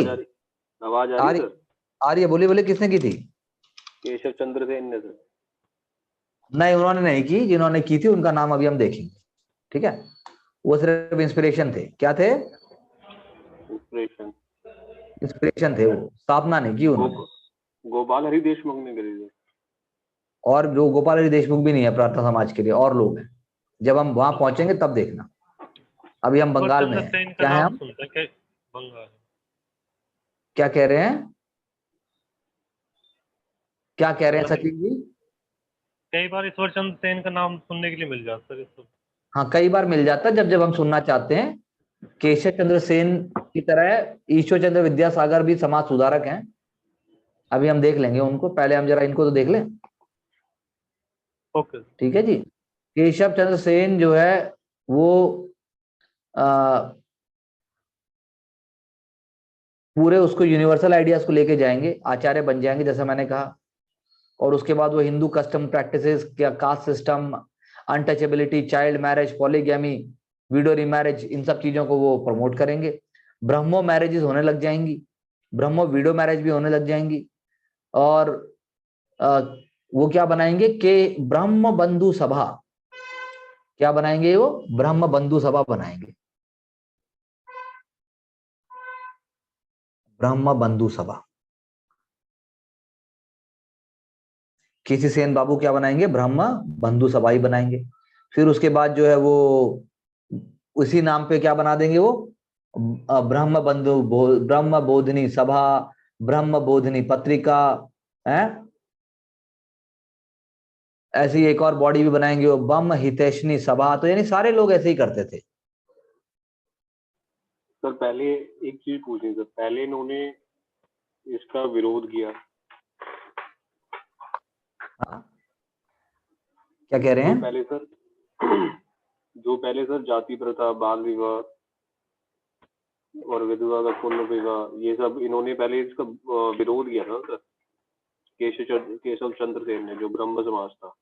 S2: आवाज आ रही सर?
S1: आ रही है, बोलिए बोलिए, किसने की थी?
S2: केशव चंद्र सेन ने सर।
S1: नहीं, उन्होंने नहीं की। जिन्होंने की थी उनका नाम अभी हम देखेंगे। ठीक है, वो सिर्फ इंस्पिरेशन थे। क्या थे? इंस्पिरेशन थे, वो स्थापना नहीं की उन्होंने।
S2: गोपाल हरि देशमुख ने करी थी।
S1: और जो गोपाल हरि देशमुख भी नहीं है प्रार्थना समाज के लिए, और लोग हैं। जब हम वहां पहुंचेंगे तब देखना। अभी हम बंगाल में हैं। क्या है हम? क्या कह रहे हैं? क्या कह रहे हैं सचिन जी?
S7: कई बार ईश्वर चंद्र सेन का नाम सुनने के लिए मिल जाता है।
S1: हाँ, कई बार मिल जाता है, जब जब हम सुनना चाहते हैं। केशव चंद्र सेन की तरह ईश्वर चंद्र विद्यासागर भी समाज सुधारक हैं। अभी हम देख लेंगे उनको, पहले हम जरा इनको तो देख लें।
S7: ओके।
S1: ठीक है जी, केशव चंद्र सेन जो है वो पूरे उसको यूनिवर्सल आइडियाज को लेके जाएंगे, आचार्य बन जाएंगे जैसा मैंने कहा। और उसके बाद वो हिंदू कस्टम प्रैक्टिसेस, क्या caste system, untouchability, child marriage, polygamy, widow remarriage, इन सब चीजों को वो प्रमोट करेंगे। ब्रह्मो मैरिजेस होने लग जाएंगी, ब्रह्मो विडो मैरिज भी होने लग जाएंगी। और वो क्या बनाएंगे कि ब्रह्म बंधु सभा, क्या बनाएंगे? वो ब्रह्म बंधु सभा बनाएंगे, ब्रह्म बंधु सभा। केसी सेन बाबू क्या बनाएंगे? ब्रह्म बंधु सभा ही बनाएंगे। फिर उसके बाद जो है वो उसी नाम पे क्या बना देंगे? वो ब्रह्म बंधु ब्रह्म बोधिनी सभा, ब्रह्म बोधिनी पत्रिका है। ऐसी एक और बॉडी भी बनाएंगे, वो ब्रह्म हितैषणी सभा। तो यानी सारे लोग ऐसे ही करते थे।
S2: सर पहले एक चीज पूछनी सर, पहले इन्होंने इसका विरोध किया।
S1: हाँ? क्या कह रहे हैं?
S2: जो पहले सर जाति प्रथा, बाल विवाह और विधवा का पुनर्विवाह, ये सब इन्होंने पहले इसका विरोध किया था सर। केशव चंद्र सेन ने, जो ब्रह्म समाज था।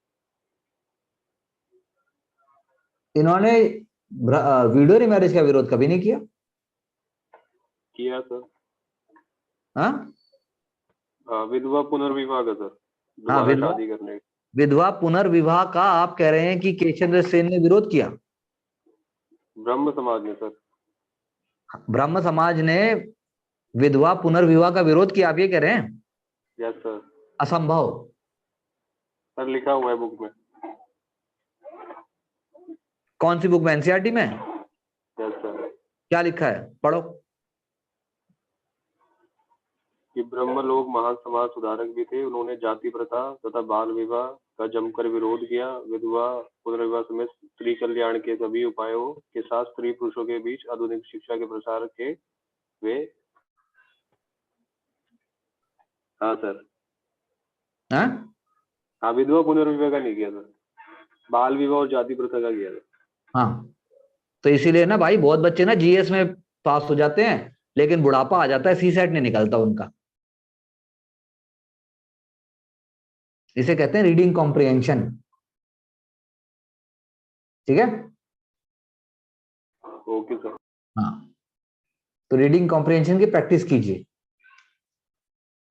S1: इन्होंने वीडियो रीमैरिज का विरोध कभी नहीं किया
S2: सर।
S1: हाँ,
S2: विधवा पुनर्विवाह का सर,
S1: हाँ,
S2: दोबारा शादी करने।
S1: विधवा पुनर्विवाह का आप कह रहे हैं कि केशव सेन ने विरोध किया?
S2: ब्रह्म समाज ने सर।
S1: ब्रह्म समाज ने विधवा पुनर्विवाह का विरोध किया, आप ये कह रहे हैं?
S2: Yes sir.
S1: असंभव
S2: सर, लिखा हुआ है बुक में।
S1: कौन सी बुक में? एनसीईआरटी में?
S2: Yes sir.
S1: क्या लिखा है? पढ़ो।
S2: कि ब्रह्मलोक महान समाज सुधारक भी थे। उन्होंने जाति प्रथा तथा बाल विवाह का जमकर विरोध किया। विधवा पुनर्विवाह समेत स्त्री कल्याण के सभी उपायों के साथ स्त्री पुरुषों के बीच आधुनिक शिक्षा के प्रसार के वे हाँ सर
S1: हाँ
S2: हाँ विधवा पुनर्विवाह का नहीं किया सर, बाल विवाह और जाति प्रथा का किया सर।
S1: हाँ, तो इसीलिए ना भाई बहुत बच्चे ना जीएस में पास हो जाते हैं लेकिन बुढ़ापा आ जाता है, सी सेट नहीं निकलता उनका। इसे कहते हैं रीडिंग कॉम्प्रिहेंशन। ठीक है,
S2: ओके सर।
S1: हाँ, तो रीडिंग कॉम्प्रिहेंशन की प्रैक्टिस कीजिए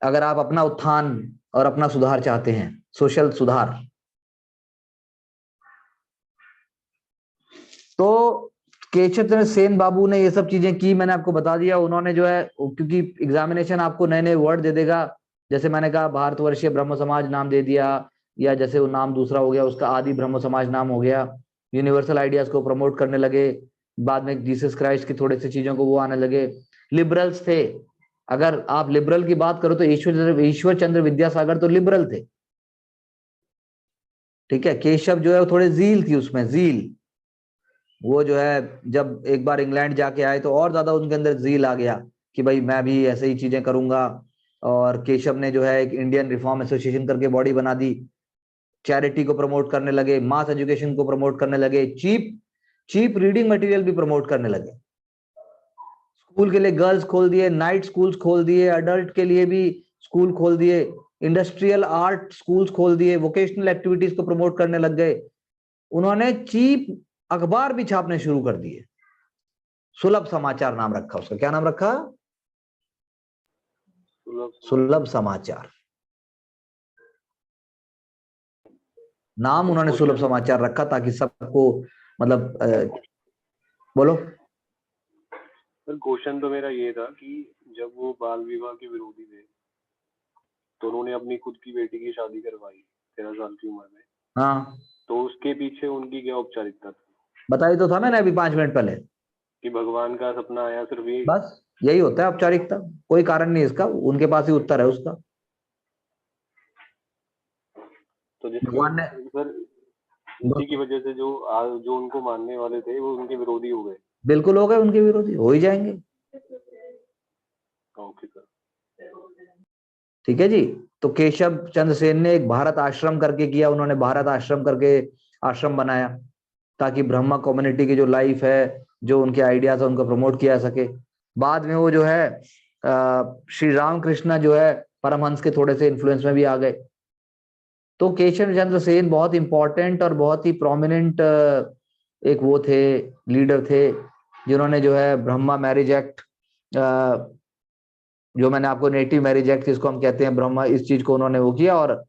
S1: अगर आप अपना उत्थान और अपना सुधार चाहते हैं, सोशल सुधार। तो केशव चंद्र सेन बाबू ने ये सब चीजें की, मैंने आपको बता दिया। उन्होंने जो है, क्योंकि एग्जामिनेशन आपको नए नए वर्ड दे देगा, जैसे मैंने कहा भारतवर्षीय ब्रह्म समाज नाम दे दिया, या जैसे वो नाम दूसरा हो गया उसका आदि ब्रह्म समाज नाम हो गया। यूनिवर्सल आइडियाज को प्रमोट करने लगे, बाद में जीसस क्राइस्ट की थोड़ी सी चीजों को वो आने लगे। लिबरल्स थे, अगर आप लिबरल की बात करो तो ईश्वर चंद्र विद्यासागर तो लिबरल थे। ठीक है, केशव जो है वो थोड़े जील थी उसमें, जील। वो जो है जब एक बार इंग्लैंड जाके आए तो और ज्यादा उनके अंदर जील आ गया कि भाई मैं भी ऐसे ही चीजें करूंगा। और केशव ने जो है एक इंडियन रिफॉर्म एसोसिएशन करके बॉडी बना दी, चैरिटी को प्रमोट करने लगे, मास एजुकेशन को प्रमोट करने लगे, चीप रीडिंग मटेरियल भी प्रमोट करने लगे। स्कूल के लिए गर्ल्स खोल दिए, नाइट स्कूल्स खोल दिए, अडल्ट के लिए भी स्कूल खोल दिए, इंडस्ट्रियल आर्ट स्कूल्स खोल दिए, वोकेशनल एक्टिविटीज को प्रमोट करने लग गए। उन्होंने चीप अखबार भी छापने शुरू कर दिए। सुलभ समाचार नाम रखा उसका। क्या नाम रखा? सुलभ समाचार नाम उन्होंने सुलभ समाचार रखा ताकि सबको मतलब बोलो
S2: सर। क्वेश्चन तो मेरा ये था कि जब वो बाल विवाह के विरोधी थे तो उन्होंने अपनी खुद की बेटी की शादी करवाई 13 साल की उम्र में।
S1: हाँ,
S2: तो उसके पीछे उनकी क्या औपचारिकता थी?
S1: बताई तो था मैंने अभी 5 मिनट पहले
S2: कि भगवान का सपना आया सिर्फ ये?
S1: बस यही होता है औपचारिकता, कोई कारण नहीं इसका, उनके पास ही उत्तर है उसका।
S2: तो जिसकी
S1: भगवान ने
S2: सर इसी की वजह से जो उनको मानने वाले थे वो उनके विरोधी हो गए।
S1: बिल्कुल हो गए, उनके विरोधी हो ही जाएंगे।
S2: Okay sir.
S1: ठीक है जी। तो केशव चंद्र सेन ने एक भारत आश्रम करके किया, उन्होंने भारत आश्रम करके आश्रम बनाया ताकि ब्रह्मा कम्युनिटी की जो लाइफ है, जो उनके आइडियाज है, उनको प्रमोट किया जा सके। बाद में वो जो है श्री राम कृष्ण जो है परमहंस के थोड़े से इन्फ्लुएंस में भी आ गए। तो केशव चंद्र सेन बहुत इंपॉर्टेंट और बहुत ही प्रोमिनेंट एक वो थे, लीडर थे, जिन्होंने जो है ब्रह्मा मैरिज एक्ट, जो मैंने आपको नेटिव मैरिज एक्ट जिसको हम कहते हैं ब्रह्मा, इस चीज को उन्होंने वो किया और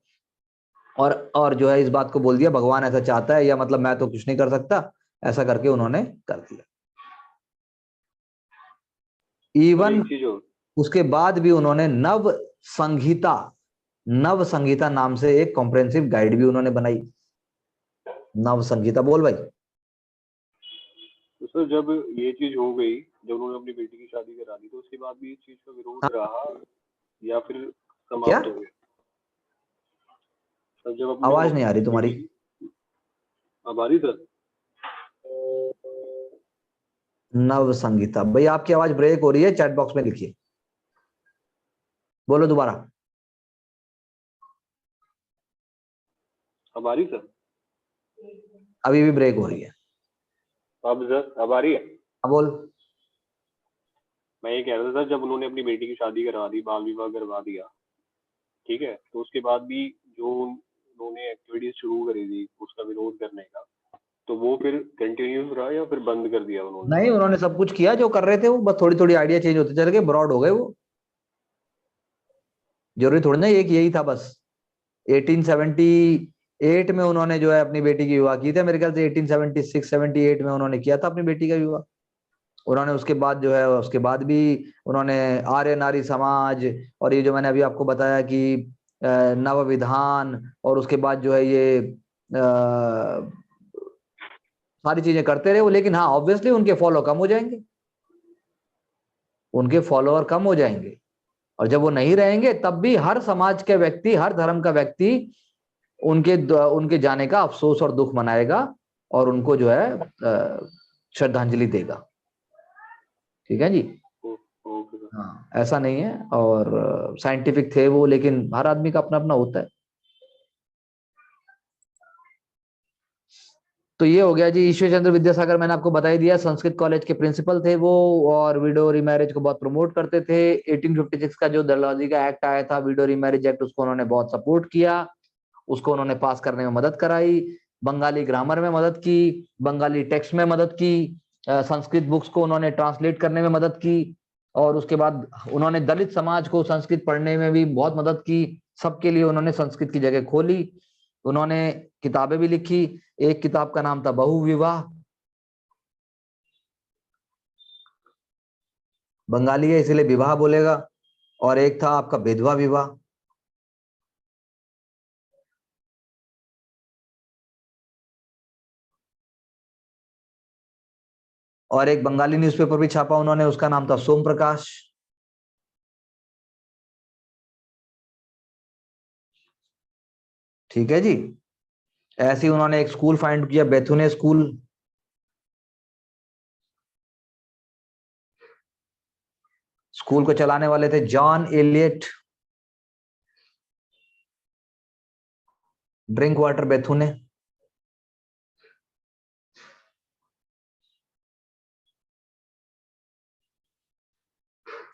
S1: जो है इस बात को बोल दिया भगवान ऐसा चाहता है, या मतलब मैं तो कुछ नहीं कर सकता, ऐसा करके उन्होंने कर दिया। इवन उसके बाद भी उन्होंने नव संहिता नाम से एक कॉम्प्रिहेंसिव गाइड भी उन्होंने बनाई। नव संहिता, बोल भाई।
S2: तो सर जब ये चीज हो गई, जब उन्होंने अपनी बेटी की शादी करा दी, तो उसके बाद भी इस चीज का विरोध रहा या फिर समाप्त हो गया? सर जब
S1: आवाज नहीं आ रही तुम्हारी।
S2: अब आ रही सर?
S1: नव संगीता भाई, आपकी आवाज ब्रेक हो रही है, चैट बॉक्स में लिखिए, बोलो दोबारा।
S2: अब आ रही सर?
S1: अभी भी ब्रेक हो रही है।
S2: अब सर अब आ रही है?
S1: अब बोल।
S2: मैं ये कह रहा था सर, जब उन्होंने अपनी बेटी की शादी करवा दी, बाल विवाह करवा दिया, ठीक है, तो उसके बाद भी जो उन्होंने एक्टिविटीज शुरू करी थी उसका विरोध करने का, तो वो फिर कंटिन्यूस रहा या फिर बंद कर दिया उन्होंने?
S1: नहीं, उन्होंने सब कुछ किया जो कर रहे थे वो, बस थोड़ी थोड़ी आइडिया चेंज होते चले गए, ब्रॉड हो गए वो। जरूरी थोड़ी ना एक यही था बस। 1878 में उन्होंने जो है अपनी बेटी की विवाह की थी, मेरे ख्याल से 1876-78 में उन्होंने किया था अपनी बेटी का विवाह। उन्होंने उसके बाद जो है, उसके बाद भी उन्होंने आर्य नारी समाज, और ये जो मैंने अभी आपको बताया कि नव विधान, और उसके बाद जो है ये सारी चीजें करते रहे वो। लेकिन हाँ, ऑब्वियसली उनके फॉलो कम हो जाएंगे, उनके फॉलोअर कम हो जाएंगे, और जब वो नहीं रहेंगे तब भी हर समाज के व्यक्ति, हर धर्म का व्यक्ति उनके जाने का अफसोस और दुख मनाएगा और उनको जो है श्रद्धांजलि देगा। ठीक है जी।
S2: Okay sir.
S1: हाँ, ऐसा नहीं है। और साइंटिफिक थे वो, लेकिन हर आदमी का अपना अपना होता है। तो ये हो गया जी। ईश्वर चंद्र विद्यासागर मैंने आपको बता ही दिया, संस्कृत कॉलेज के प्रिंसिपल थे वो, और विडो रीमैरिज को बहुत प्रमोट करते थे। 1856 का जो डलहौजी का एक्ट आया था, विडो रीमैरिज एक्ट, उसको उन्होंने बहुत सपोर्ट किया, उसको उन्होंने पास करने में मदद कराई, बंगाली ग्रामर में मदद की, बंगाली टेक्स्ट में मदद की, संस्कृत बुक्स को उन्होंने ट्रांसलेट करने में मदद की, और उसके बाद उन्होंने दलित समाज को संस्कृत पढ़ने में भी बहुत मदद की। सबके लिए उन्होंने संस्कृत की जगह खोली। उन्होंने किताबें भी लिखी। एक किताब का नाम था बहुविवाह, बंगाली है इसलिए विवाह बोलेगा, और एक था आपका विधवा विवाह। और एक बंगाली न्यूज़पेपर भी छापा उन्होंने, उसका नाम था सोम प्रकाश। ठीक है जी। ऐसे ही उन्होंने एक स्कूल फाइंड किया, बेथुने स्कूल। स्कूल को चलाने वाले थे जॉन एलियट ड्रिंक वाटर बेथुने।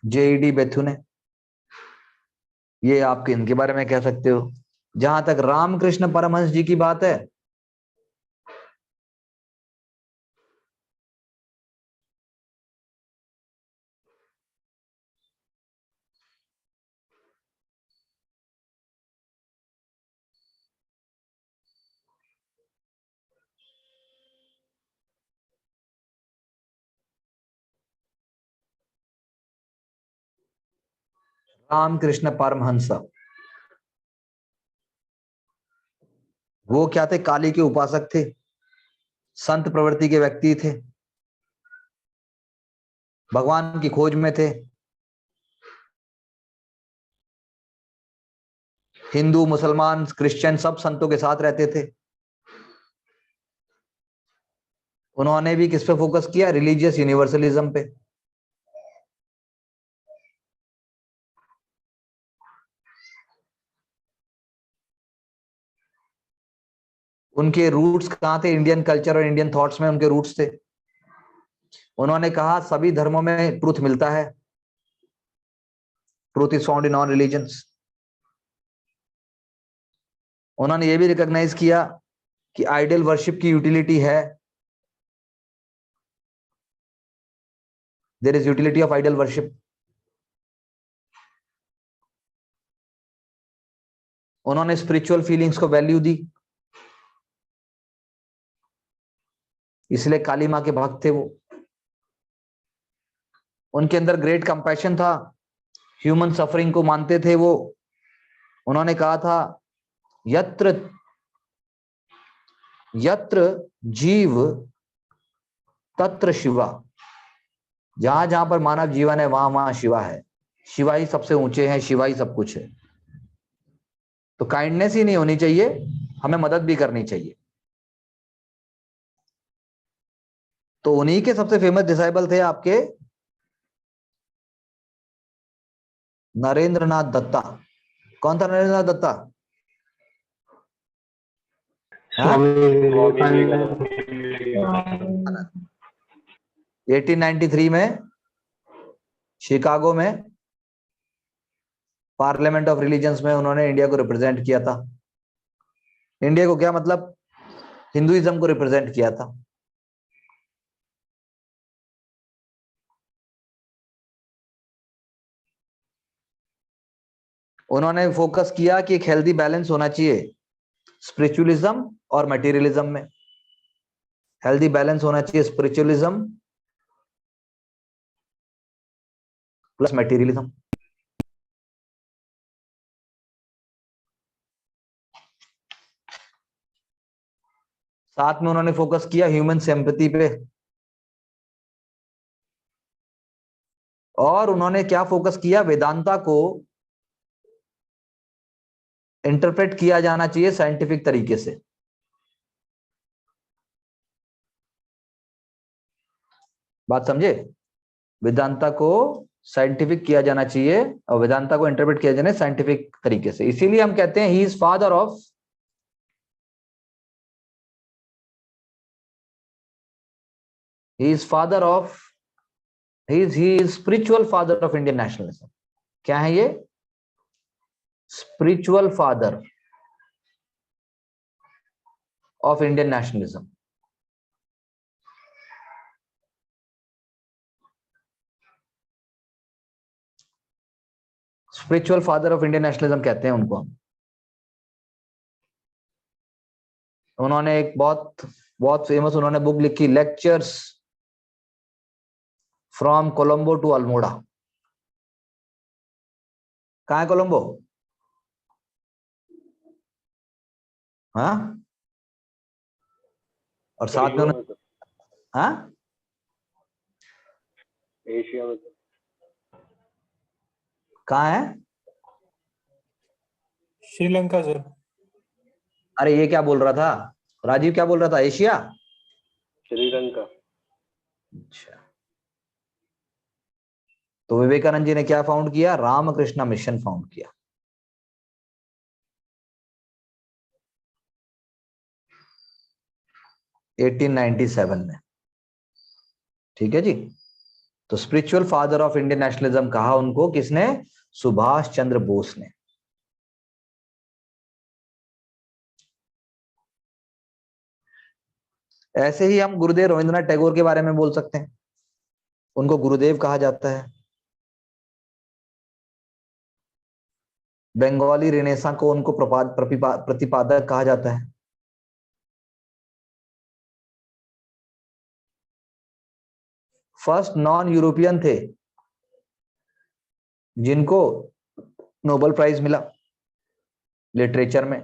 S1: जेईडी बेथुने, ये आपके इनके बारे में कह सकते हो। जहां तक रामकृष्ण परमहंस जी की बात है, रामकृष्ण परमहंस वो क्या थे? काली के उपासक थे, संत प्रवृत्ति के व्यक्ति थे, भगवान की खोज में थे। हिंदू, मुसलमान, क्रिश्चियन सब संतों के साथ रहते थे। उन्होंने भी किस पे फोकस किया? रिलीजियस यूनिवर्सलिज्म पे। उनके रूट्स कहाँ थे? इंडियन कल्चर और इंडियन थॉट्स में उनके रूट्स थे। उन्होंने कहा सभी धर्मों में ट्रुथ मिलता है, truth is found in all religions. उन्होंने ये भी रिकॉग्नाइज किया कि आइडल वर्शिप की यूटिलिटी है, there is utility of idol worship. उन्होंने स्पिरिचुअल फीलिंग्स को वैल्यू दी, इसलिए काली मां के भक्त थे वो। उनके अंदर ग्रेट कंपैशन था, ह्यूमन सफरिंग को मानते थे वो। उन्होंने कहा था यत्र यत्र जीव तत्र शिवा, जहां जहां पर मानव जीवन है वहां वहां शिवा है। शिवा ही सबसे ऊंचे हैं, शिवा ही सब कुछ है। तो काइंडनेस ही नहीं होनी चाहिए, हमें मदद भी करनी चाहिए। तो उन्हीं के सबसे फेमस डिसाइबल थे आपके नरेंद्रनाथ दत्ता। कौन था नरेंद्रनाथ दत्ता?
S5: स्वामी
S2: स्वामी
S5: विवेकानंद।
S2: विवेकानंद।
S1: 1893 में शिकागो में पार्लियामेंट ऑफ रिलीजन्स में उन्होंने इंडिया को रिप्रेजेंट किया था। इंडिया को क्या मतलब? हिंदुइज्म को रिप्रेजेंट किया था। उन्होंने फोकस किया कि एक हेल्दी बैलेंस होना चाहिए स्पिरिचुअलिज्म और मटेरियलिज्म में। हेल्दी बैलेंस होना चाहिए स्पिरिचुअलिज्म प्लस मटेरियलिज्म। साथ में उन्होंने फोकस किया ह्यूमन सिंपैथी पे। और उन्होंने क्या फोकस किया, वेदांता को इंटरप्रेट किया जाना चाहिए साइंटिफिक तरीके से। बात समझे, वेदांता को साइंटिफिक किया जाना चाहिए और वेदांता को इंटरप्रेट किया जाना साइंटिफिक तरीके से। इसीलिए हम कहते हैं he is father of, he is father of, he is spiritual father of Indian nationalism। क्या है ये, spiritual father of Indian nationalism। Spiritual father of Indian nationalism कहते हैं उनको हम। उन्होंने एक बहुत फेमस उन्होंने बुक लिखी, lectures from Colombo to Almora. कहाँ है कोलंबो? हाँ, और साथ में उन्होंने, हाँ,
S2: एशिया में।
S1: कहाँ है?
S6: श्रीलंका सर।
S1: अरे ये क्या बोल रहा था राजीव, क्या बोल रहा था, एशिया?
S2: श्रीलंका।
S1: अच्छा, तो विवेकानंद जी ने क्या फाउंड किया, रामकृष्ण मिशन फाउंड किया। (1897) में। ठीक है जी। तो spiritual father of Indian nationalism कहा उनको किसने, सुभाष चंद्र बोस ने। ऐसे ही हम गुरुदेव रविंद्रनाथ टैगोर के बारे में बोल सकते हैं, उनको गुरुदेव कहा जाता है। बंगाली रेनेसा को उनको प्रतिपादक कहा जाता है। फर्स्ट नॉन यूरोपियन थे जिनको नोबेल प्राइज मिला लिटरेचर में,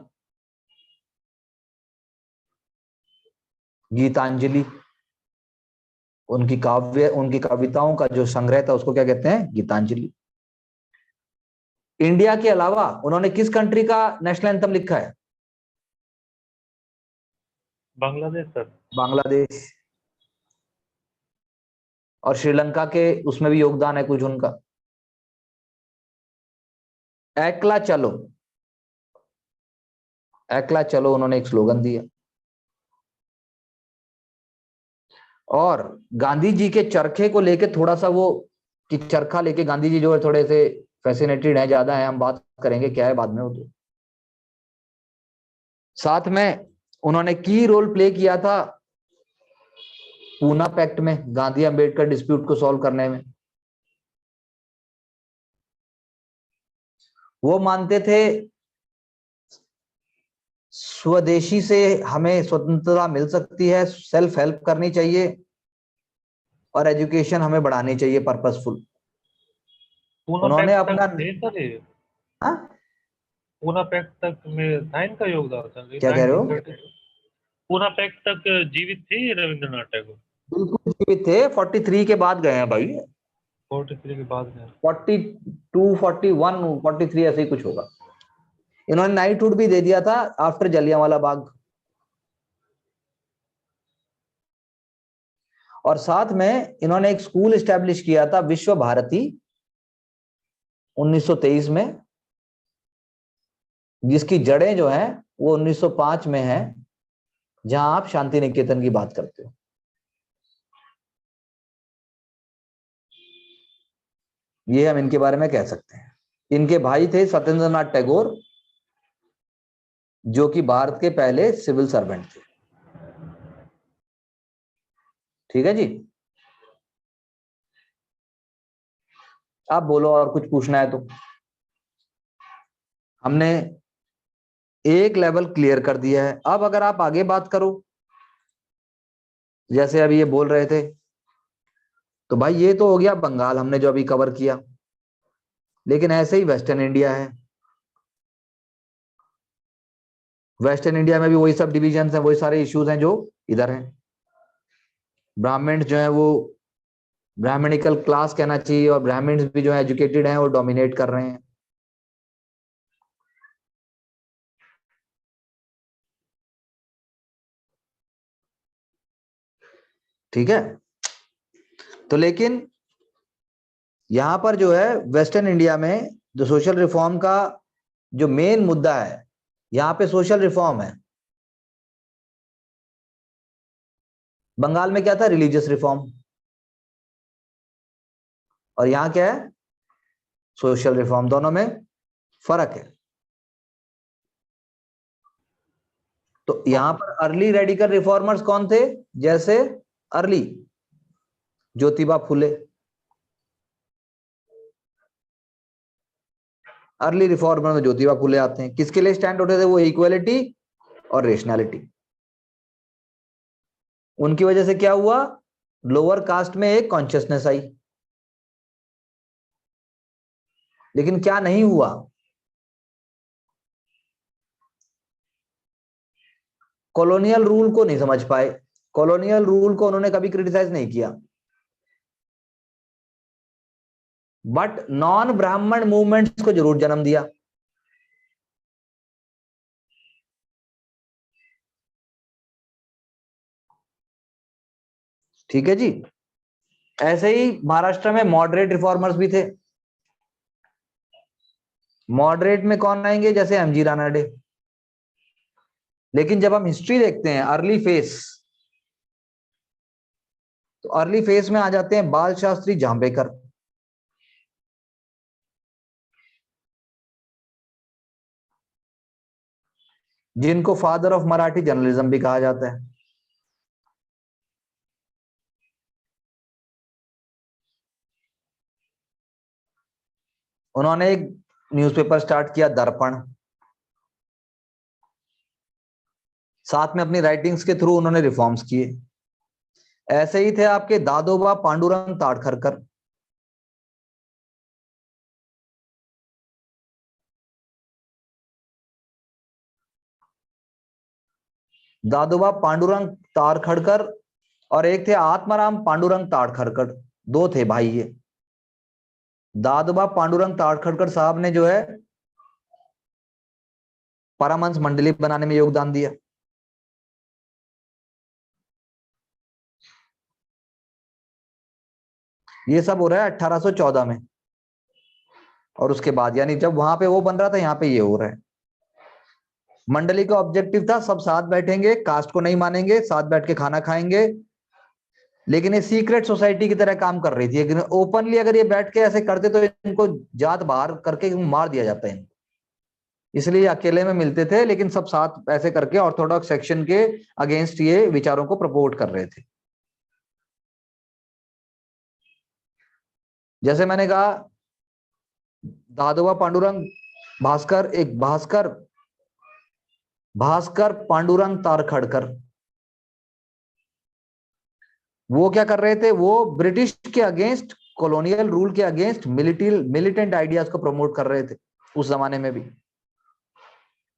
S1: गीतांजलि, उनकी कविताओं का जो संग्रह था उसको क्या कहते हैं, गीतांजलि। इंडिया के अलावा उन्होंने किस कंट्री का नेशनल एंथम लिखा है?
S7: बांग्लादेश सर।
S1: बांग्लादेश। और श्रीलंका के उसमें भी योगदान है कुछ उनका। एकला चलो, एकला चलो उन्होंने एक स्लोगन दिया। और गांधी जी के चरखे को लेके थोड़ा सा वो कि चरखा लेके गांधी जी जो है थोड़े से फैसिनेटेड है, ज्यादा है, हम बात करेंगे क्या है बाद में वो तो। साथ में उन्होंने की रोल प्ले किया था पूना पैक्ट में, गांधी अंबेडकर डिस्प्यूट को सॉल्व करने में। वो मानते थे स्वदेशी से हमें स्वतंत्रता मिल सकती है, सेल्फ हेल्प करनी चाहिए और एजुकेशन हमें बढ़ानी चाहिए पर्पसफुल। उन्होंने अपना, हाँ,
S7: पूना पैक्ट तक में था इनका योगदान सर।
S1: क्या कह रहे हो?
S7: पूना पैक्ट तक जीवित थे रविंद्रनाथ टैगोर?
S1: बिल्कुल जीवित थे, 43 के बाद गए हैं भाई।
S7: 43 के बाद गए।
S1: 42, 41, 43 ऐसे ही कुछ होगा। इन्होंने नाइटहुड भी दे दिया था आफ्टर जलियांवाला बाग। और साथ में इन्होंने एक स्कूल एस्टेब्लिश किया था, विश्व भारती, 1923 में, जिसकी जड़ें जो हैं वो 1905 में है, जहां आप शांति निकेतन की बात करते हो। ये हम इनके बारे में कह सकते हैं। इनके भाई थे सत्येंद्रनाथ टैगोर, जो कि भारत के पहले सिविल सर्वेंट थे। ठीक है जी, आप बोलो और कुछ पूछना है तो। हमने एक लेवल क्लियर कर दिया है। अब अगर आप आगे बात करो, जैसे अभी ये बोल रहे थे, तो भाई ये तो हो गया बंगाल, हमने जो अभी कवर किया। लेकिन ऐसे ही वेस्टर्न इंडिया है। वेस्टर्न इंडिया में भी वही सब डिविजन हैं, वही सारे इश्यूज हैं जो इधर हैं। ब्राह्मण जो है वो ब्राह्मणिकल क्लास कहना चाहिए, और ब्राह्मण्स भी जो है एजुकेटेड हैं वो डोमिनेट कर रहे हैं। ठीक है, तो लेकिन यहां पर जो है वेस्टर्न इंडिया में जो सोशल रिफॉर्म का जो मेन मुद्दा है, यहां पे सोशल रिफॉर्म है। बंगाल में क्या था? Religious reform. और यहां क्या है? Social reform. दोनों में फर्क है। तो यहां पर अर्ली रेडिकल रिफॉर्मर्स कौन थे? जैसे early Jyotiba Phule. Early reformer में ज्योतिबा फुले आते हैं। किसके लिए स्टैंड उठे थे वो? इक्वलिटी और रेशनैलिटी। उनकी वजह से क्या हुआ? लोअर कास्ट में एक कॉन्शियसनेस आई। लेकिन क्या नहीं हुआ? कॉलोनियल रूल को नहीं समझ पाए। कॉलोनियल रूल को उन्होंने कभी क्रिटिसाइज नहीं किया, बट नॉन ब्राह्मण मूवमेंट्स को जरूर जन्म दिया। ठीक है जी। ऐसे ही महाराष्ट्र में मॉडरेट रिफॉर्मर्स भी थे। मॉडरेट में कौन आएंगे? जैसे एमजी रानाडे। लेकिन जब हम हिस्ट्री देखते हैं अर्ली फेस, तो अर्ली फेस में आ जाते हैं बाल शास्त्री जांबेकर। जिनको फादर ऑफ मराठी जर्नलिज्म भी कहा जाता है। उन्होंने एक न्यूज़पेपर स्टार्ट किया, दर्पण। साथ में अपनी राइटिंग्स के थ्रू उन्होंने रिफॉर्म्स किए। ऐसे ही थे आपके दादोबा पांडुरंग ताड़खरकर। दादोबा पांडुरंग ताड़खरकर और एक थे आत्माराम पांडुरंग ताड़खरकर। दो थे भाई ये। दादोबा पांडुरंग ताड़खरकर साहब ने जो है परमहंस मंडली बनाने में योगदान दिया। ये सब हो रहा है 1814 में। और उसके बाद यानी जब वहां पे वो बन रहा था, यहाँ पे ये हो रहा है। मंडली का ऑब्जेक्टिव था सब साथ बैठेंगे, कास्ट को नहीं मानेंगे, साथ बैठ के खाना खाएंगे। लेकिन ये सीक्रेट सोसाइटी की तरह काम कर रही थी। लेकिन ओपनली अगर ये बैठ के ऐसे करते तो इनको जात बाहर करके मार दिया जाता है। इसलिए अकेले में मिलते थे, लेकिन सब साथ ऐसे करके ऑर्थोडॉक्स सेक्शन के अगेंस्ट ये विचारों को प्रपोर्ट कर रहे थे। जैसे मैंने कहा, दादोबा पांडुरंग भास्कर पांडुरंग तारखड़कर, वो क्या कर रहे थे? वो ब्रिटिश के अगेंस्ट, कॉलोनियल रूल के अगेंस्ट मिलिटेंट आइडियाज को प्रमोट कर रहे थे उस जमाने में भी।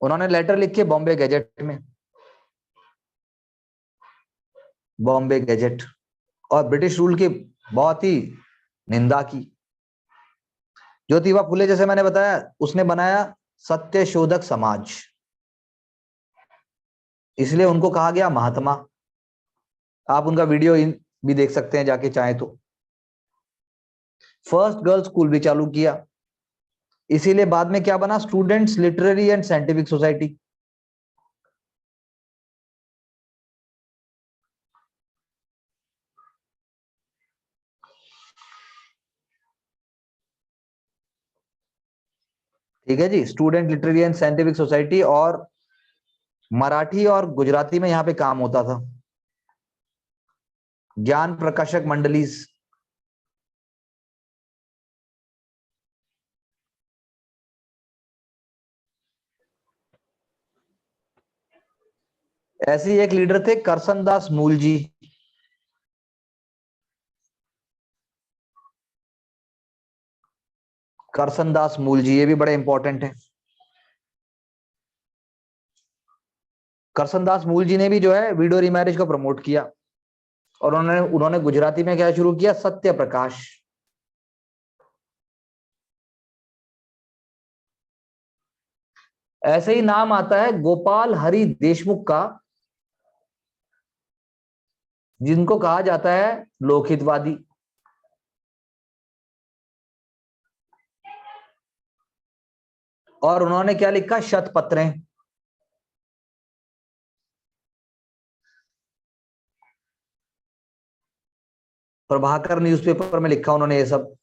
S1: उन्होंने लेटर लिखे बॉम्बे गैजेट में, बॉम्बे गैजेट, और ब्रिटिश रूल की बहुत ही निंदा की। ज्योतिबा फुले जैसे मैंने बताया, उसने बनाया सत्य शोधक समाज, इसलिए उनको कहा गया महात्मा। आप उनका वीडियो भी देख सकते हैं जाके चाहे तो। फर्स्ट गर्ल्स स्कूल भी चालू किया, इसीलिए बाद में क्या बना? Students literary and scientific society. ठीक है जी, student literary and scientific society. और मराठी और गुजराती में यहाँ पे काम होता था। ज्ञान प्रकाशक मंडलीज, ऐसे ही एक लीडर थे करसनदास मूलजी। करसनदास मूलजी ये भी बड़े इंपॉर्टेंट है। करसनदास मूलजी ने भी जो है विडो रिमैरिज को प्रमोट किया। और उन्होंने गुजराती में क्या शुरू किया, सत्य प्रकाश। ऐसे ही नाम आता है गोपाल हरि देशमुख का, जिनको कहा जाता है लोकहितवादी। और उन्होंने क्या लिखा, शतपत्रें। प्रभाकर न्यूज़पेपर में लिखा उन्होंने ये सब।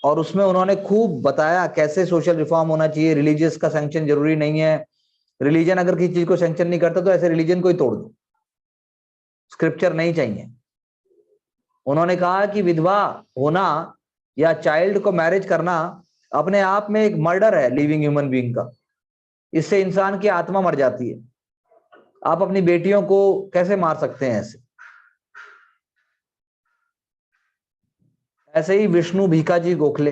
S1: और उसमें उन्होंने खूब बताया कैसे सोशल रिफॉर्म होना चाहिए, रिलीजियस का सैंक्शन जरूरी नहीं है, रिलीजन अगर किसी चीज को सैंक्शन नहीं करता तो ऐसे रिलीजन को ही तोड़ दो, स्क्रिप्चर नहीं चाहिए। उन्होंने कहा कि विधवा होना या चाइल्ड को मैरिज करना अपने आप में एक मर्डर है लिविंग ह्यूमन बीइंग का, इससे इंसान की आत्मा मर जाती है। आप अपनी बेटियों को कैसे मार सकते हैं ऐसे। ऐसे ही विष्णु भीकाजी गोखले,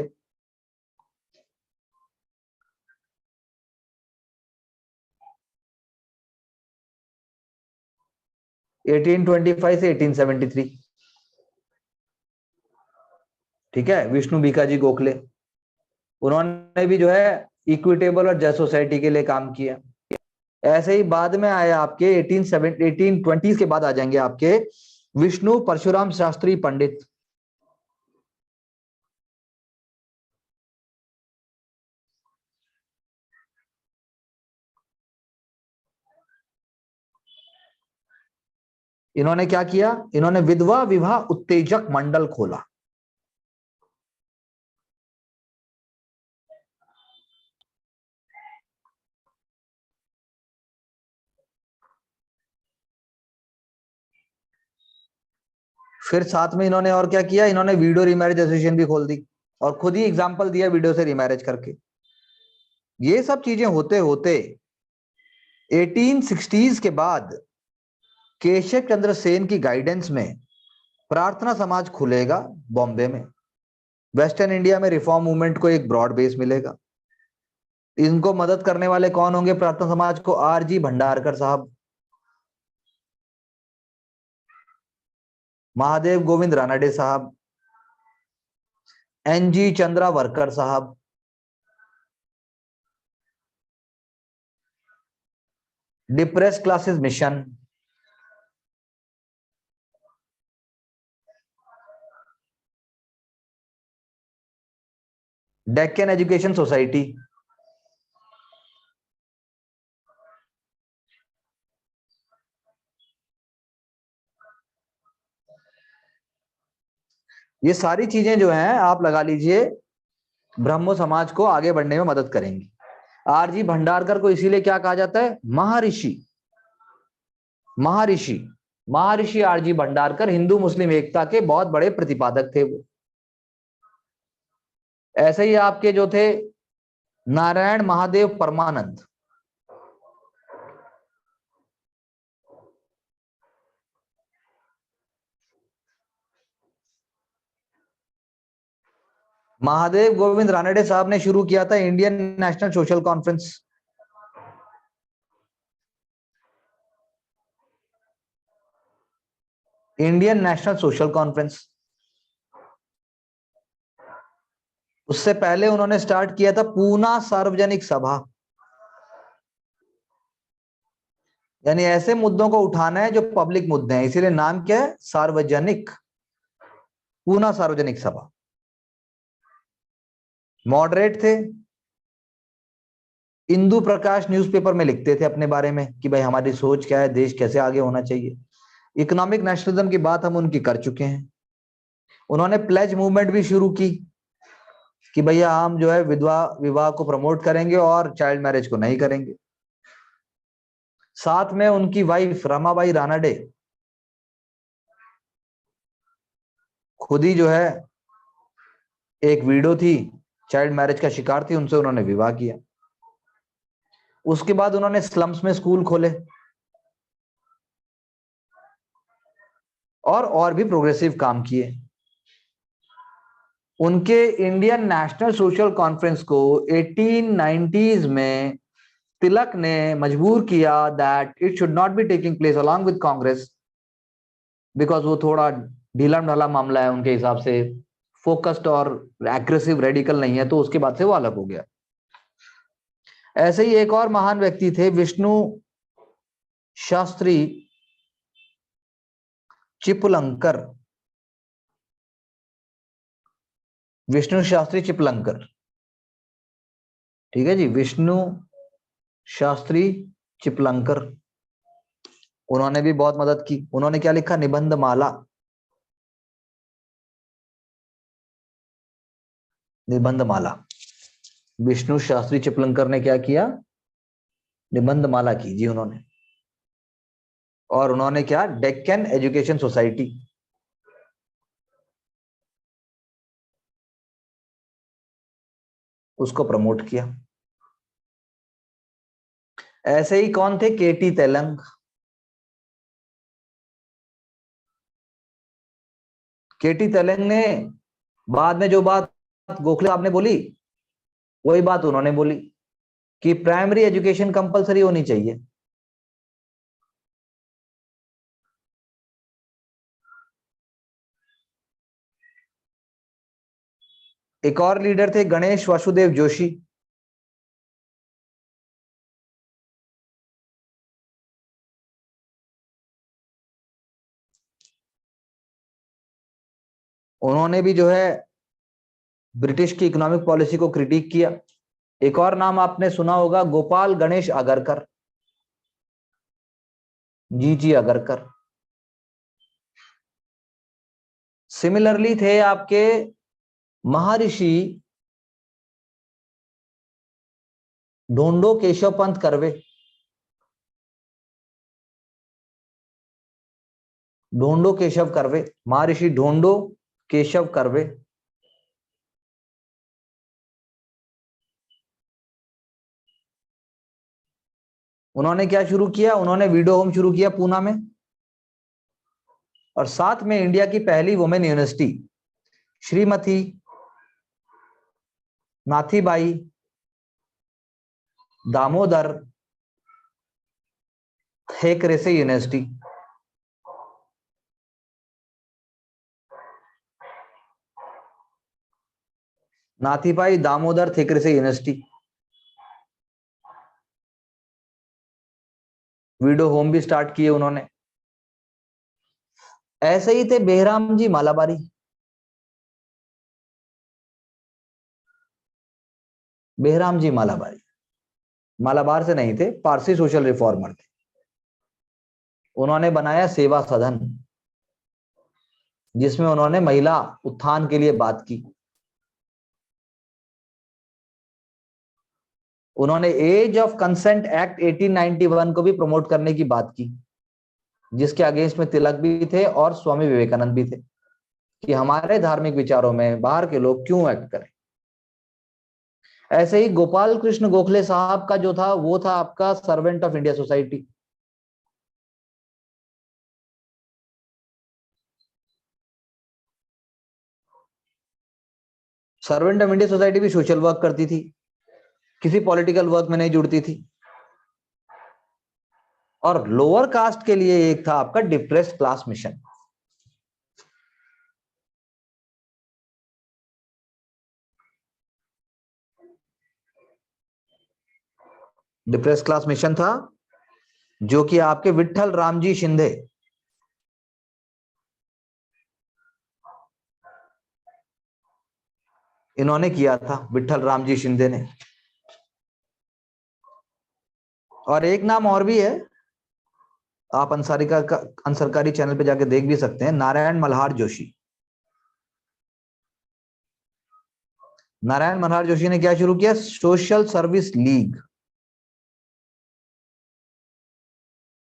S1: (1825 से 1873), ठीक है, विष्णु भीकाजी गोखले। उन्होंने भी जो है इक्विटेबल और जस्ट सोसाइटी के लिए काम किया। ऐसे ही बाद में आया आपके 1820 के बाद आ जाएंगे आपके विष्णु परशुराम शास्त्री पंडित। इन्होंने क्या किया, इन्होंने विधवा विवाह उत्तेजक मंडल खोला। फिर साथ में इन्होंने और क्या किया, इन्होंने वीडियो रीमैरिज एसोसिएशन भी खोल दी और खुद ही एग्जांपल दिया वीडियो से रीमैरिज करके। ये सब चीजें होते होते 1860s के बाद केशव चंद्र सेन की गाइडेंस में प्रार्थना समाज खुलेगा बॉम्बे में। वेस्टर्न इंडिया में रिफॉर्म मूवमेंट को एक ब्रॉड बेस मिलेगा। इनको मदद करने वाले कौन होंगे प्रार्थना समाज को, R.G. भंडारकर साहब, महादेव गोविंद रानडे साहब, N.G. चंद्रावरकर साहब, depress classes mission, Deccan education society, ये सारी चीजें जो हैं आप लगा लीजिए ब्रह्मो समाज को आगे बढ़ने में मदद करेंगी। R.G. भंडारकर को इसीलिए क्या कहा जाता है, महर्षि। महर्षि महर्षि R.G. भंडारकर हिंदू मुस्लिम एकता के बहुत बड़े प्रतिपादक थे वो। ऐसे ही आपके जो थे नारायण महादेव परमानंद, महादेव गोविंद रानडे साहब ने शुरू किया था Indian national social conference. Indian national social conference, उससे पहले उन्होंने स्टार्ट किया था पूना सार्वजनिक सभा, यानी ऐसे मुद्दों को उठाना है जो पब्लिक मुद्दे हैं, इसीलिए नाम क्या है, सार्वजनिक, पूना सार्वजनिक सभा। मॉडरेट थे, इंदु प्रकाश न्यूज़पेपर में लिखते थे अपने बारे में कि भाई हमारी सोच क्या है, देश कैसे आगे होना चाहिए। इकोनॉमिक नेशनलिज्म की बात हम उनकी कर चुके हैं। उन्होंने प्लेज मूवमेंट भी शुरू की कि भैया हम जो है विधवा विवाह को प्रमोट करेंगे और चाइल्ड मैरिज को नहीं करेंगे। साथ में उनकी वाइफ रमाबाई रानडे खुद ही जो है एक विडो थी, चाइल्ड मैरिज का शिकार थी, उनसे उन्होंने विवाह किया। उसके बाद उन्होंने स्लम्स में स्कूल खोले और भी प्रोग्रेसिव काम किए। उनके इंडियन नेशनल सोशल कॉन्फ्रेंस को 1890s में तिलक ने मजबूर किया that it should not be taking place along with Congress, because वो थोड़ा ढीला ढाला मामला है उनके हिसाब से, फोकस्ड और एग्रेसिव रेडिकल नहीं है, तो उसके बाद से वो अलग हो गया। ऐसे ही एक और महान व्यक्ति थे, विष्णु शास्त्री चिपलंकर। विष्णु शास्त्री चिपलंकर, ठीक है जी, विष्णु शास्त्री चिपलंकर, उन्होंने भी बहुत मदद की। उन्होंने क्या लिखा? निबंध माला। निबंध माला, विष्णु शास्त्री चिपलंकर ने क्या किया? निबंध माला की जी उन्होंने। और उन्होंने क्या? डेक्कन एजुकेशन सोसाइटी, उसको प्रमोट किया। ऐसे ही कौन थे? केटी तेलंग। केटी तेलंग ने बाद में जो बात गोखले साहब ने बोली, वही बात उन्होंने बोली कि प्राइमरी एजुकेशन कंपलसरी होनी चाहिए। एक और लीडर थे गणेश वासुदेव जोशी। उन्होंने भी जो है ब्रिटिश की इकोनॉमिक पॉलिसी को क्रिटिक किया। एक और नाम आपने सुना होगा, गोपाल गणेश आगरकर, जी आगरकर। सिमिलरली थे आपके महर्षि ढोंडो केशव पंत कर्वे। ढोंडो केशव कर्वे, महर्षि ढोंडो केशव कर्वे। उन्होंने क्या शुरू किया? उन्होंने विडो होम शुरू किया पूना में, और साथ में इंडिया की पहली women university Shrimati Nathibai Damodar Thackersey university. Nathibai Damodar Thackersey university. Widow home भी स्टार्ट किए उन्होंने। ऐसे ही थे बेहराम जी मालाबारी। बेहराम जी मालाबारी मालाबार से नहीं थे, पारसी सोशल रिफॉर्मर थे। उन्होंने बनाया सेवा सदन, जिसमें उन्होंने महिला उत्थान के लिए बात की। उन्होंने एज ऑफ कंसेंट एक्ट 1891 को भी प्रमोट करने की बात की, जिसके अगेंस्ट में तिलक भी थे और स्वामी विवेकानंद भी थे, कि हमारे धार्मिक विचारों में बाहर के लोग क्यों एक्ट करें। ऐसे ही गोपाल कृष्ण गोखले साहब का जो था, वो था आपका servant of India society. Servant of India society भी सोशल वर्क करती थी, किसी पॉलिटिकल वर्क में नहीं जुड़ती थी। और लोअर कास्ट के लिए एक था आपका depressed class mission. Depressed class mission था, जो कि आपके विट्ठल रामजी शिंदे, इन्होंने किया था, विट्ठल रामजी शिंदे ने। और एक नाम और भी है, आप अंसरकारी चैनल पे जाके देख भी सकते हैं, नारायण मल्हार जोशी। नारायण मल्हार जोशी ने क्या शुरू किया? Social service league.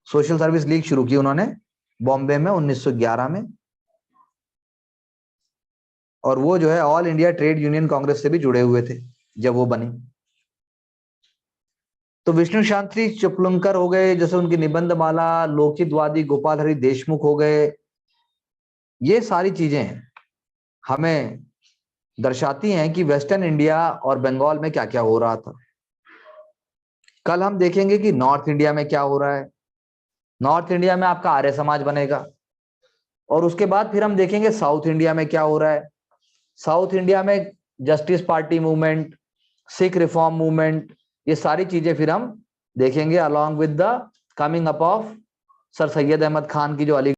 S1: Social service league शुरू की उन्होंने बॉम्बे में 1911 में। और वो जो है all India trade union Congress से भी जुड़े हुए थे जब वो बनी। तो विष्णु शास्त्री चिपलंकर हो गए, जैसे उनकी निबंध माला, लोकहितवादी गोपाल हरि देशमुख हो गए। ये सारी चीजें हमें दर्शाती हैं कि वेस्टर्न इंडिया और बंगाल में क्या क्या हो रहा था। कल हम देखेंगे कि नॉर्थ इंडिया में क्या हो रहा है। नॉर्थ इंडिया में आपका आर्य समाज बनेगा, और उसके बाद फिर हम देखेंगे साउथ इंडिया में क्या हो रहा है। साउथ इंडिया में justice party movement, Sikh reform movement, ये सारी चीजें फिर हम देखेंगे along with the coming up of sir Syed Ahmad Khan की जो अली